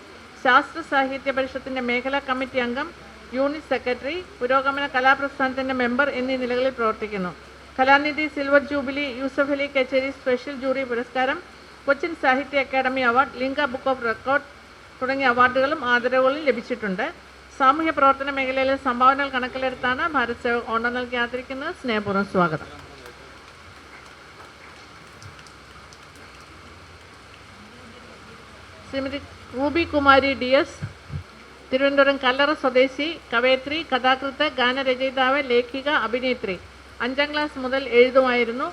ശാസ്ത്ര സാഹിത്യ പരിഷത്തിൻ്റെ മേഖലാ കമ്മിറ്റി അംഗം, യൂണിറ്റ് സെക്രട്ടറി, പുരോഗമന കലാപ്രസ്ഥാനത്തിൻ്റെ മെമ്പർ എന്നീ നിലകളിൽ പ്രവർത്തിക്കുന്നു. കലാനിധി സിൽവർ ജൂബിലി, യൂസഫ് അലി കച്ചേരി സ്പെഷ്യൽ ജൂറി പുരസ്കാരം, കൊച്ചിൻ സാഹിത്യ അക്കാദമി അവാർഡ്, ലിംഗ ബുക്ക് ഓഫ് റെക്കോർഡ് തുടങ്ങിയ അവാർഡുകളും ആദരവുകളും ലഭിച്ചിട്ടുണ്ട്. സാമൂഹ്യ പ്രവർത്തന മേഖലയിലെ സംഭാവനകൾ കണക്കിലെടുത്താണ് ഭാരത് സേവക് ഓണം നൽകി ആദരിക്കുന്നത്. സ്നേഹപൂർവ്വം സ്വാഗതം. ശ്രീമതി റൂബി കുമാരി DS, തിരുവനന്തപുരം കല്ലറ സ്വദേശി, കവയത്രി, കഥാകൃത്ത്, ഗാനരചയിതാവ്, ലേഖിക, അഭിനേത്രി. 5ാം ക്ലാസ് മുതൽ എഴുതുമായിരുന്നു.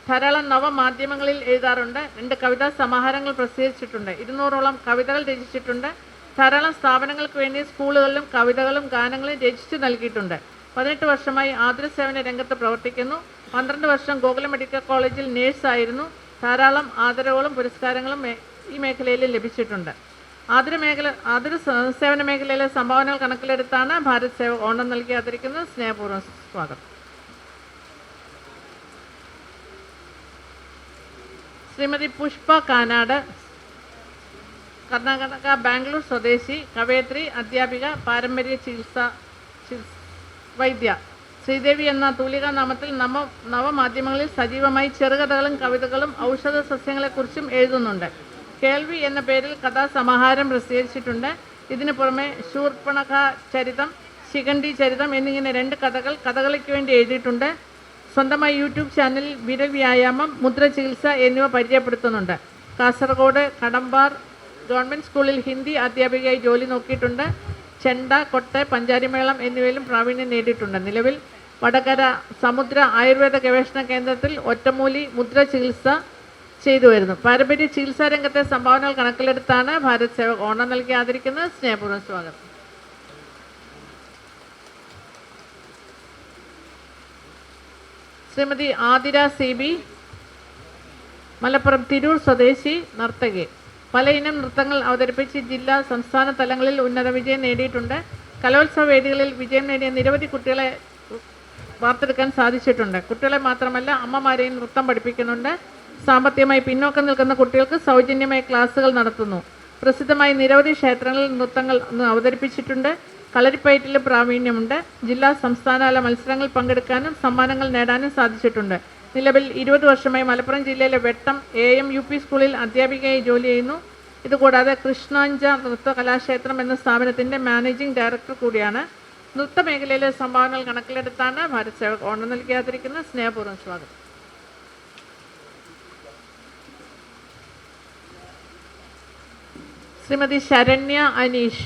ധാരാളം നവമാധ്യമങ്ങളിൽ എഴുതാറുണ്ട്. 2 കവിതാ സമാഹാരങ്ങൾ പ്രസിദ്ധീകരിച്ചിട്ടുണ്ട്. 200ഓളം കവിതകൾ രചിച്ചിട്ടുണ്ട്. ധാരാളം സ്ഥാപനങ്ങൾക്ക് വേണ്ടി സ്കൂളുകളിലും കവിതകളും ഗാനങ്ങളും രചിച്ചു നൽകിയിട്ടുണ്ട്. 18 വർഷമായി ആതുര സേവന രംഗത്ത് പ്രവർത്തിക്കുന്നു. 12 വർഷം ഗോകുലം മെഡിക്കൽ കോളേജിൽ നേഴ്സായിരുന്നു. ധാരാളം ആദരവുകളും പുരസ്കാരങ്ങളും ഈ മേഖലയിൽ ലഭിച്ചിട്ടുണ്ട്. ആതുര സേവന മേഖലയിലെ സംഭാവനകൾ കണക്കിലെടുത്താണ് ഭാരത് സേവക് ഓണം നൽകി ആദരിക്കുന്നത്. സ്നേഹപൂർവ്വം സ്വാഗതം. ശ്രീമതി പുഷ്പ കാനാട്, കർണാടക ബാംഗ്ലൂർ സ്വദേശി, കവയത്രി, അധ്യാപിക, പാരമ്പര്യ വൈദ്യ. ശ്രീദേവി എന്ന തൂലികാ നാമത്തിൽ നവമാധ്യമങ്ങളിൽ സജീവമായി ചെറുകഥകളും കവിതകളും ഔഷധ സസ്യങ്ങളെക്കുറിച്ചും എഴുതുന്നുണ്ട്. കേൾവി എന്ന പേരിൽ കഥാസമാഹാരം പ്രസിദ്ധീകരിച്ചിട്ടുണ്ട്. ഇതിനു പുറമെ ശൂർപ്പണഖ ചരിതം, ശിഖണ്ഡി ചരിതം എന്നിങ്ങനെ 2 കഥകളിക്ക് വേണ്ടി എഴുതിയിട്ടുണ്ട്. സ്വന്തമായി യൂട്യൂബ് ചാനലിൽ വിരൽ വ്യായാമം, മുദ്ര ചികിത്സ എന്നിവ പരിചയപ്പെടുത്തുന്നുണ്ട്. കാസർഗോഡ് കടമ്പാർ ഗവൺമെൻറ് സ്കൂളിൽ ഹിന്ദി അധ്യാപികയായി ജോലി നോക്കിയിട്ടുണ്ട്. ചെണ്ട, കൊട്ട്, പഞ്ചാരിമേളം എന്നിവയിലും പ്രാവീണ്യം നേടിയിട്ടുണ്ട്. നിലവിൽ വടകര സമുദ്ര ആയുർവേദ ഗവേഷണ കേന്ദ്രത്തിൽ ഒറ്റമൂലി മുദ്ര ചികിത്സ ചെയ്തു വരുന്നു. പാരമ്പര്യ ചികിത്സാ രംഗത്തെ സംഭാവനകൾ കണക്കിലെടുത്താണ് ഭാരത് സേവക് ഓണം നൽകി ആദരിക്കുന്നത്. സ്നേഹപൂർവ്വം സ്വാഗതം. ശ്രീമതി ആതിര CB, മലപ്പുറം തിരൂർ സ്വദേശി, നർത്തകി. പലയിനം നൃത്തങ്ങൾ അവതരിപ്പിച്ച് ജില്ലാ സംസ്ഥാന തലങ്ങളിൽ ഉന്നത വിജയം നേടിയിട്ടുണ്ട്. കലോത്സവ വേദികളിൽ വിജയം നേടിയ നിരവധി കുട്ടികളെ വാർത്തെടുക്കാൻ സാധിച്ചിട്ടുണ്ട്. കുട്ടികളെ മാത്രമല്ല അമ്മമാരെയും നൃത്തം പഠിപ്പിക്കുന്നുണ്ട്. സാമ്പത്തികമായി പിന്നോക്കം നിൽക്കുന്ന കുട്ടികൾക്ക് സൗജന്യമായി ക്ലാസുകൾ നടത്തുന്നു. പ്രസിദ്ധമായ നിരവധി ക്ഷേത്രങ്ങളിൽ നൃത്തങ്ങൾ അവതരിപ്പിച്ചിട്ടുണ്ട്. കളരിപ്പയറ്റിലും പ്രാവീണ്യമുണ്ട്. ജില്ലാ സംസ്ഥാനതല മത്സരങ്ങളിൽ പങ്കെടുക്കാനും സമ്മാനങ്ങൾ നേടാനും സാധിച്ചിട്ടുണ്ട്. നിലവിൽ 20 വർഷമായി മലപ്പുറം ജില്ലയിലെ വെട്ടം AM UP സ്കൂളിൽ അധ്യാപികയായി ജോലി ചെയ്യുന്നു. ഇതുകൂടാതെ കൃഷ്ണാഞ്ച നൃത്ത കലാക്ഷേത്രം എന്ന സ്ഥാപനത്തിൻ്റെ മാനേജിംഗ് ഡയറക്ടർ കൂടിയാണ്. നൃത്ത മേഖലയിലെ സംഭാവനകൾ കണക്കിലെടുത്താണ് ഭാരത് സേവക് ഓണം നൽകി ആദരിക്കുന്നത്. സ്നേഹപൂർവ്വം സ്വാഗതം. ശ്രീമതി ശരണ്യ അനീഷ്,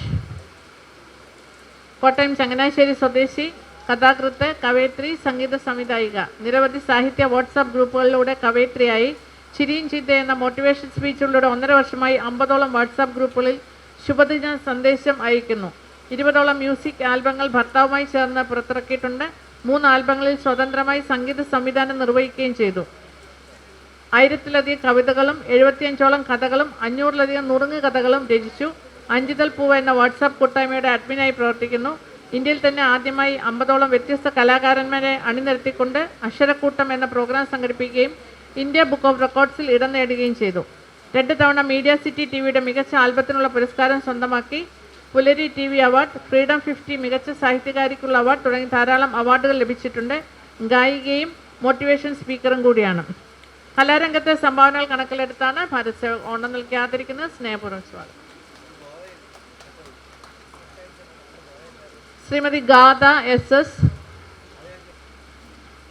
കോട്ടയം ചങ്ങനാശ്ശേരി സ്വദേശി, കഥാകൃത്ത്, കവയത്രി, സംഗീത സംവിധായിക. നിരവധി സാഹിത്യ വാട്സാപ്പ് ഗ്രൂപ്പുകളിലൂടെ കവയത്രിയായി. ചിരിയും ചിന്ത എന്ന മോട്ടിവേഷൻ സ്പീച്ചുകളിലൂടെ 1.5 വർഷമായി 50ഓളം വാട്സാപ്പ് ഗ്രൂപ്പുകളിൽ ശുഭദിന സന്ദേശം അയക്കുന്നു. 20ഓളം മ്യൂസിക് ആൽബങ്ങൾ ഭർത്താവുമായി ചേർന്ന് പുറത്തിറക്കിയിട്ടുണ്ട്. 3 ആൽബങ്ങളിൽ സ്വതന്ത്രമായി സംഗീത സംവിധാനം നിർവഹിക്കുകയും ചെയ്തു. 1000-ലധികം കവിതകളും 75ഓളം കഥകളും 500-ലധികം നുറുങ്ങ് കഥകളും രചിച്ചു. അഞ്ചിതൽ പൂവ് എന്ന വാട്സാപ്പ് കൂട്ടായ്മയുടെ അഡ്മിനായി പ്രവർത്തിക്കുന്നു. ഇന്ത്യയിൽ തന്നെ ആദ്യമായി 50ഓളം വ്യത്യസ്ത കലാകാരന്മാരെ അണിനിരത്തിക്കൊണ്ട് അക്ഷരക്കൂട്ടം എന്ന പ്രോഗ്രാം സംഘടിപ്പിക്കുകയും ഇന്ത്യ ബുക്ക് ഓഫ് റെക്കോർഡ്സിൽ ഇടം നേടുകയും ചെയ്തു. 2 തവണ മീഡിയ സിറ്റി ടിവിയുടെ മികച്ച ആൽബത്തിനുള്ള പുരസ്കാരം സ്വന്തമാക്കി. പുലരി TV അവാർഡ്, ഫ്രീഡം 50 മികച്ച സാഹിത്യകാരിക്കുള്ള അവാർഡ് തുടങ്ങി ധാരാളം അവാർഡുകൾ ലഭിച്ചിട്ടുണ്ട്. ഗായികയും മോട്ടിവേഷൻ സ്പീക്കറും കൂടിയാണ്. കലാരംഗത്തെ സംഭാവനകൾ കണക്കിലെടുത്താണ് ഭാരത് സേവക് ഓണം നൽകി ആദരിക്കുന്നത്. സ്നേഹപൂർവ്വം സ്വാഗതം. ശ്രീമതി ഗാഥ SS,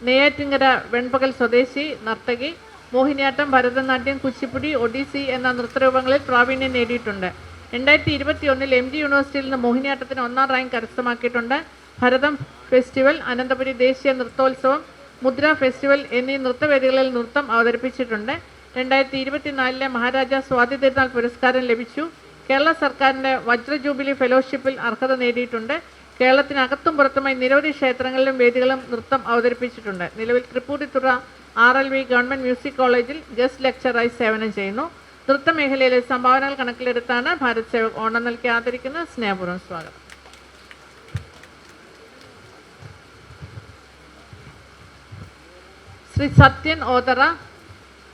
നെയ്യാറ്റിങ്കര വെൺപകൽ സ്വദേശി നർത്തകി. മോഹിനിയാട്ടം, ഭരതനാട്യം, കുച്ചിപ്പുടി, ഒഡീസി എന്ന നൃത്തരൂപങ്ങളിൽ പ്രാവീണ്യം നേടിയിട്ടുണ്ട്. 2021 MG യൂണിവേഴ്സിറ്റിയിൽ നിന്ന് മോഹിനിയാട്ടത്തിന് 1ാം റാങ്ക് കരസ്ഥമാക്കിയിട്ടുണ്ട്. ഭരതം ഫെസ്റ്റിവൽ, അനന്തപുരി ദേശീയ നൃത്തോത്സവം, മുദ്ര ഫെസ്റ്റിവൽ എന്നീ നൃത്തവേദികളിൽ നൃത്തം അവതരിപ്പിച്ചിട്ടുണ്ട്. 2024 മഹാരാജ സ്വാതി തിരുനാൾ പുരസ്കാരം ലഭിച്ചു. കേരള സർക്കാരിൻ്റെ വജ്ര ജൂബിലി ഫെലോഷിപ്പിൽ അർഹത നേടിയിട്ടുണ്ട്. കേരളത്തിനകത്തും പുറത്തുമായി നിരവധി ക്ഷേത്രങ്ങളിലും വേദികളും നൃത്തം അവതരിപ്പിച്ചിട്ടുണ്ട്. നിലവിൽ തൃപ്പൂണിത്തുറ RLV ഗവൺമെൻറ് മ്യൂസിക് കോളേജിൽ ഗസ്റ്റ് ലെക്ചറായി സേവനം ചെയ്യുന്നു. നൃത്ത മേഖലയിലെ സംഭാവനകൾ കണക്കിലെടുത്താണ് ഭാരത് സേവക് ഓണം നൽകി ആദരിക്കുന്നത്. സ്നേഹപൂർവ്വം സ്വാഗതം. ശ്രീ സത്യൻ ഓതറ,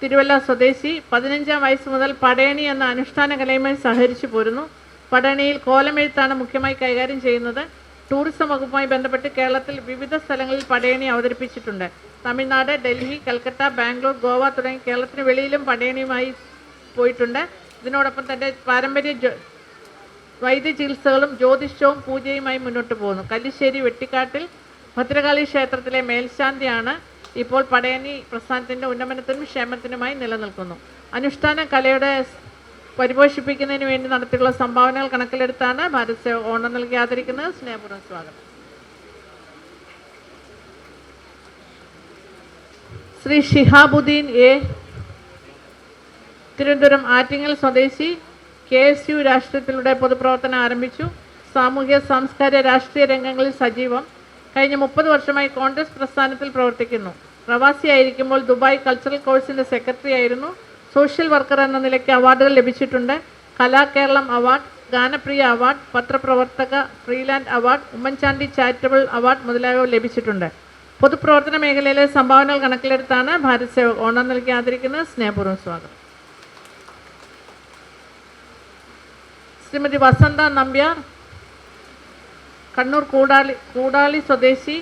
തിരുവല്ല സ്വദേശി. 15ാം വയസ്സ് മുതൽ പടയണി എന്ന അനുഷ്ഠാന കലയുമായി സഹകരിച്ചു പോരുന്നു. പടയണിയിൽ കോലമെഴുത്താണ് മുഖ്യമായി കൈകാര്യം ചെയ്യുന്നത്. ടൂറിസം വകുപ്പുമായി ബന്ധപ്പെട്ട് കേരളത്തിൽ വിവിധ സ്ഥലങ്ങളിൽ പടയണി അവതരിപ്പിച്ചിട്ടുണ്ട്. തമിഴ്നാട്, ഡൽഹി, കൽക്കട്ട, ബാംഗ്ലൂർ, ഗോവ തുടങ്ങി കേരളത്തിന് വെളിയിലും പടയണിയുമായി പോയിട്ടുണ്ട്. ഇതിനോടൊപ്പം തന്നെ പാരമ്പര്യ വൈദ്യ ചികിത്സകളും ജ്യോതിഷവും പൂജയുമായി മുന്നോട്ട് പോകുന്നു. കല്ലിശ്ശേരി വെട്ടിക്കാട്ടിൽ ഭദ്രകാളി ക്ഷേത്രത്തിലെ മേൽശാന്തിയാണ്. ഇപ്പോൾ പടയണി പ്രസ്ഥാനത്തിൻ്റെ ഉന്നമനത്തിനും ക്ഷേമത്തിനുമായി നിലനിൽക്കുന്നു. അനുഷ്ഠാന കലയുടെ പരിപോഷിപ്പിക്കുന്നതിന് വേണ്ടി നടത്തിയുള്ള സംഭാവനകൾ കണക്കിലെടുത്താണ് ഭാരത് സേവക് ഓണം നൽകി ആദരിക്കുന്നത്. സ്നേഹപൂർവ്വം സ്വാഗതം. ശ്രീ ഷിഹാബുദ്ദീൻ A, തിരുവനന്തപുരം ആറ്റിങ്ങൽ സ്വദേശി. KSU രാഷ്ട്രീയത്തിലൂടെ പൊതുപ്രവർത്തനം ആരംഭിച്ചു. സാമൂഹ്യ സാംസ്കാരിക രാഷ്ട്രീയ രംഗങ്ങളിൽ സജീവം. കഴിഞ്ഞ 30 വർഷമായി കോൺഗ്രസ് പ്രസ്ഥാനത്തിൽ പ്രവർത്തിക്കുന്നു. പ്രവാസിയായിരിക്കുമ്പോൾ ദുബായ് കൾച്ചറൽ കോഴ്സിൻ്റെ സെക്രട്ടറി ആയിരുന്നു. സോഷ്യൽ വർക്കർ എന്ന നിലയ്ക്ക് അവാർഡുകൾ ലഭിച്ചിട്ടുണ്ട്. കലാകേരളം അവാർഡ്, ഗാനപ്രിയ അവാർഡ്, പത്രപ്രവർത്തക freelance award, Oommen Chandy charitable award മുതലായവ ലഭിച്ചിട്ടുണ്ട്. പൊതുപ്രവർത്തന മേഖലയിലെ സംഭാവനകൾ കണക്കിലെടുത്താണ് ഭാരത് സേവക് ഓണം നൽകി ആദരിക്കുന്നത്. സ്നേഹപൂർവ്വം സ്വാഗതം. ശ്രീമതി വസന്ത നമ്പ്യാർ, കണ്ണൂർ കൂടാളി സ്വദേശി.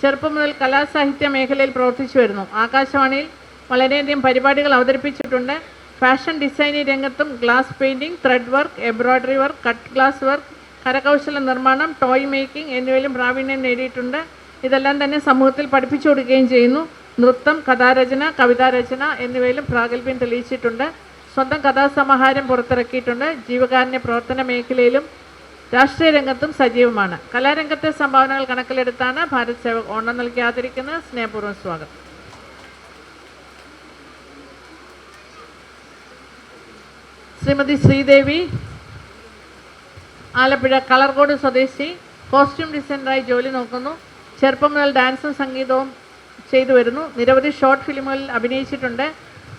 ചെറുപ്പം മുതൽ കലാസാഹിത്യ മേഖലയിൽ പ്രവർത്തിച്ചു വരുന്നു. ആകാശവാണിയിൽ വളരെയധികം പരിപാടികൾ അവതരിപ്പിച്ചിട്ടുണ്ട്. ഫാഷൻ ഡിസൈനിങ് രംഗത്തും glass painting, thread work, embroidery work, cut glass work, കരകൗശല നിർമ്മാണം, ടോയ് മേക്കിംഗ് എന്നിവയിലും പ്രാവീണ്യം നേടിയിട്ടുണ്ട്. ഇതെല്ലാം തന്നെ സമൂഹത്തിൽ പഠിപ്പിച്ചു കൊടുക്കുകയും ചെയ്യുന്നു. നൃത്തം, കഥാരചന, കവിതാരചന എന്നിവയിലും പ്രാഗൽഭ്യം തെളിയിച്ചിട്ടുണ്ട്. സ്വന്തം കഥാസമാഹാരം പുറത്തിറക്കിയിട്ടുണ്ട്. ജീവകാരുണ്യ പ്രവർത്തന മേഖലയിലും രാഷ്ട്രീയ രംഗത്തും സജീവമാണ്. കലാരംഗത്തെ സംഭാവനകൾ കണക്കിലെടുത്താണ് ഭാരത് സേവക് ഓണം നൽകി ആദരിക്കുന്നത്. സ്നേഹപൂർവ്വം സ്വാഗതം. ശ്രീമതി ശ്രീദേവി, ആലപ്പുഴ കളർകോട് സ്വദേശി. കോസ്റ്റ്യൂം ഡിസൈനറായി ജോലി നോക്കുന്നു. ചെറുപ്പം മുതൽ ഡാൻസും സംഗീതവും ചെയ്തു വരുന്നു. നിരവധി ഷോർട്ട് ഫിലിമുകളിൽ അഭിനയിച്ചിട്ടുണ്ട്.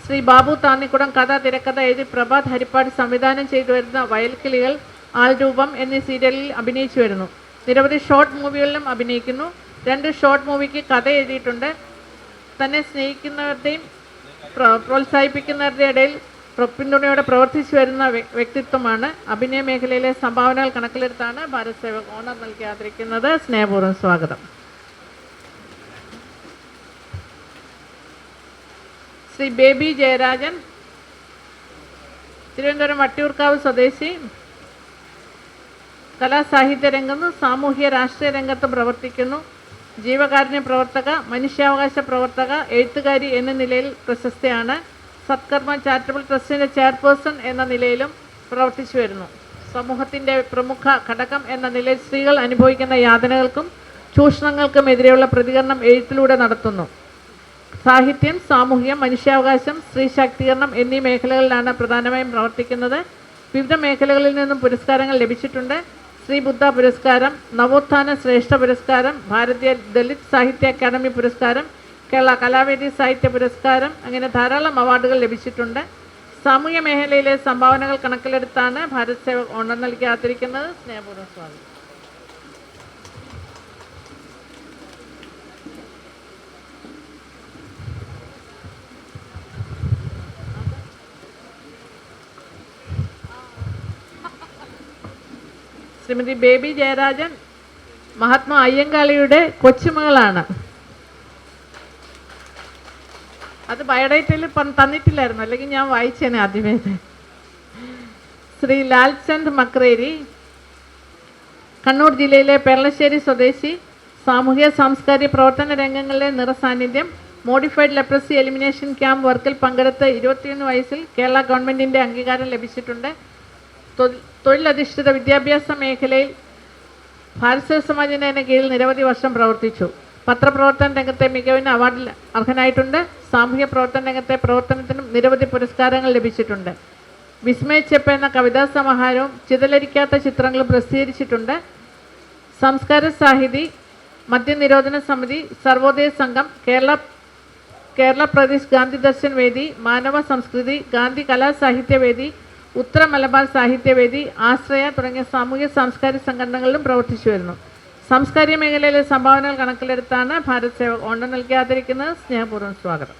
ശ്രീ ബാബു താന്നിക്കുടം കഥ, തിരക്കഥ എഴുതി പ്രഭാത് ഹരിപ്പാട് സംവിധാനം ചെയ്തു വരുന്ന വയൽക്കിളികൾ, ആൾരൂപം എന്നീ സീരിയലിൽ അഭിനയിച്ചു വരുന്നു. നിരവധി ഷോർട്ട് മൂവികളിലും അഭിനയിക്കുന്നു. 2 ഷോർട്ട് മൂവിക്ക് കഥ എഴുതിയിട്ടുണ്ട്. തന്നെ സ്നേഹിക്കുന്നവരുടെയും പ്രോത്സാഹിപ്പിക്കുന്നവരുടെ ഇടയിൽ പിന്തുണയോടെ പ്രവർത്തിച്ചു വരുന്ന വ്യക്തിത്വമാണ്. അഭിനയ മേഖലയിലെ സംഭാവനകൾ കണക്കിലെടുത്താണ് ഭാരത് സേവക് ഓണം നൽകി ആദരിക്കുന്നത്. സ്നേഹപൂർവ്വം സ്വാഗതം. ശ്രീ ബേബി ജയരാജൻ, തിരുവനന്തപുരം വട്ടിയൂർക്കാവ് സ്വദേശി. കലാസാഹിത്യ രംഗത്തും സാമൂഹ്യ രാഷ്ട്രീയ രംഗത്തും പ്രവർത്തിക്കുന്നു. ജീവകാരുണ്യ പ്രവർത്തക, മനുഷ്യാവകാശ പ്രവർത്തക, എഴുത്തുകാരി എന്ന നിലയിൽ പ്രശസ്തയാണ്. സത്കർമ്മ ചാരിറ്റബിൾ ട്രസ്റ്റിൻ്റെ ചെയർപേഴ്സൺ എന്ന നിലയിലും പ്രവർത്തിച്ചു വരുന്നു. സമൂഹത്തിൻ്റെ പ്രമുഖ ഘടകം എന്ന നിലയിൽ സ്ത്രീകൾ അനുഭവിക്കുന്ന യാതനകൾക്കും ചൂഷണങ്ങൾക്കും എതിരെയുള്ള പ്രതികരണം എഴുത്തിലൂടെ നടത്തുന്നു. സാഹിത്യം, സാമൂഹ്യം, മനുഷ്യാവകാശം, സ്ത്രീ ശാക്തീകരണം എന്നീ മേഖലകളിലാണ് പ്രധാനമായും പ്രവർത്തിക്കുന്നത്. വിവിധ മേഖലകളിൽ നിന്നും പുരസ്കാരങ്ങൾ ലഭിച്ചിട്ടുണ്ട്. ശ്രീ ബുദ്ധ പുരസ്കാരം, നവോത്ഥാന ശ്രേഷ്ഠ പുരസ്കാരം, ഭാരതീയ ദലിത് സാഹിത്യ അക്കാദമി പുരസ്കാരം, കേരള കലാവേദി സാഹിത്യ പുരസ്കാരം, അങ്ങനെ ധാരാളം അവാർഡുകൾ ലഭിച്ചിട്ടുണ്ട്. സാമൂഹ്യ മേഖലയിലെ സംഭാവനകൾ കണക്കിലെടുത്താണ് ഭാരത് സേവക് ഓണം നൽകി ആദരിക്കുന്നത്. സ്നേഹപൂർവ്വം സ്വാഗതം. ശ്രീമതി ബേബി ജയരാജൻ മഹാത്മാ അയ്യങ്കാളിയുടെ കൊച്ചുമകളാണ്. അത് ബയോഡേറ്റയിൽ തന്നിട്ടില്ലായിരുന്നു, അല്ലെങ്കിൽ ഞാൻ വായിച്ചേനെ ആദ്യമേ. ശ്രീ ലാൽചന്ദ് മക്രേരി കണ്ണൂർ ജില്ലയിലെ പെർളശ്ശേരി സ്വദേശി, സാമൂഹ്യ സാംസ്കാരിക പ്രവർത്തന രംഗങ്ങളിലെ നിറസാന്നിധ്യം. മോഡിഫൈഡ് ലെപ്രസി എലിമിനേഷൻ ക്യാമ്പ് വർക്കിൽ പങ്കെടുത്ത് 21 വയസ്സിൽ കേരള ഗവൺമെൻറ്റിൻ്റെ അംഗീകാരം ലഭിച്ചിട്ടുണ്ട്. തൊഴിലധിഷ്ഠിത വിദ്യാഭ്യാസ മേഖലയിൽ ഭാരത് സേവ സമാജിൻ്റെ കീഴിൽ നിരവധി വർഷം പ്രവർത്തിച്ചു. പത്രപ്രവർത്തന രംഗത്തെ മികവിന് അവാർഡിൽ അർഹനായിട്ടുണ്ട്. സാമൂഹ്യ പ്രവർത്തന രംഗത്തെ പ്രവർത്തനത്തിനും നിരവധി പുരസ്കാരങ്ങൾ ലഭിച്ചിട്ടുണ്ട്. വിസ്മയിച്ചെപ്പ് എന്ന കവിതാ സമാഹാരവും ചിതലരിക്കാത്ത ചിത്രങ്ങളും പ്രസിദ്ധീകരിച്ചിട്ടുണ്ട്. സംസ്കാര സാഹിതി, മദ്യനിരോധന സമിതി, സർവോദയ സംഘം, കേരള പ്രദേശ് ഗാന്ധി ദർശൻ വേദി, മാനവ സംസ്കൃതി, ഗാന്ധി കലാ സാഹിത്യവേദി, ഉത്തര മലബാർ സാഹിത്യവേദി, ആശ്രയ തുടങ്ങിയ സാമൂഹ്യ സാംസ്കാരിക സംഘടനകളിലും പ്രവർത്തിച്ചു വരുന്നു. സാംസ്കാരിക മേഖലയിലെ സംഭാവനകൾ കണക്കിലെടുത്താണ് ഭാരത് സേവക് ഓണം നൽകി ആദരിക്കുന്നത്. സ്നേഹപൂർവ്വം സ്വാഗതം.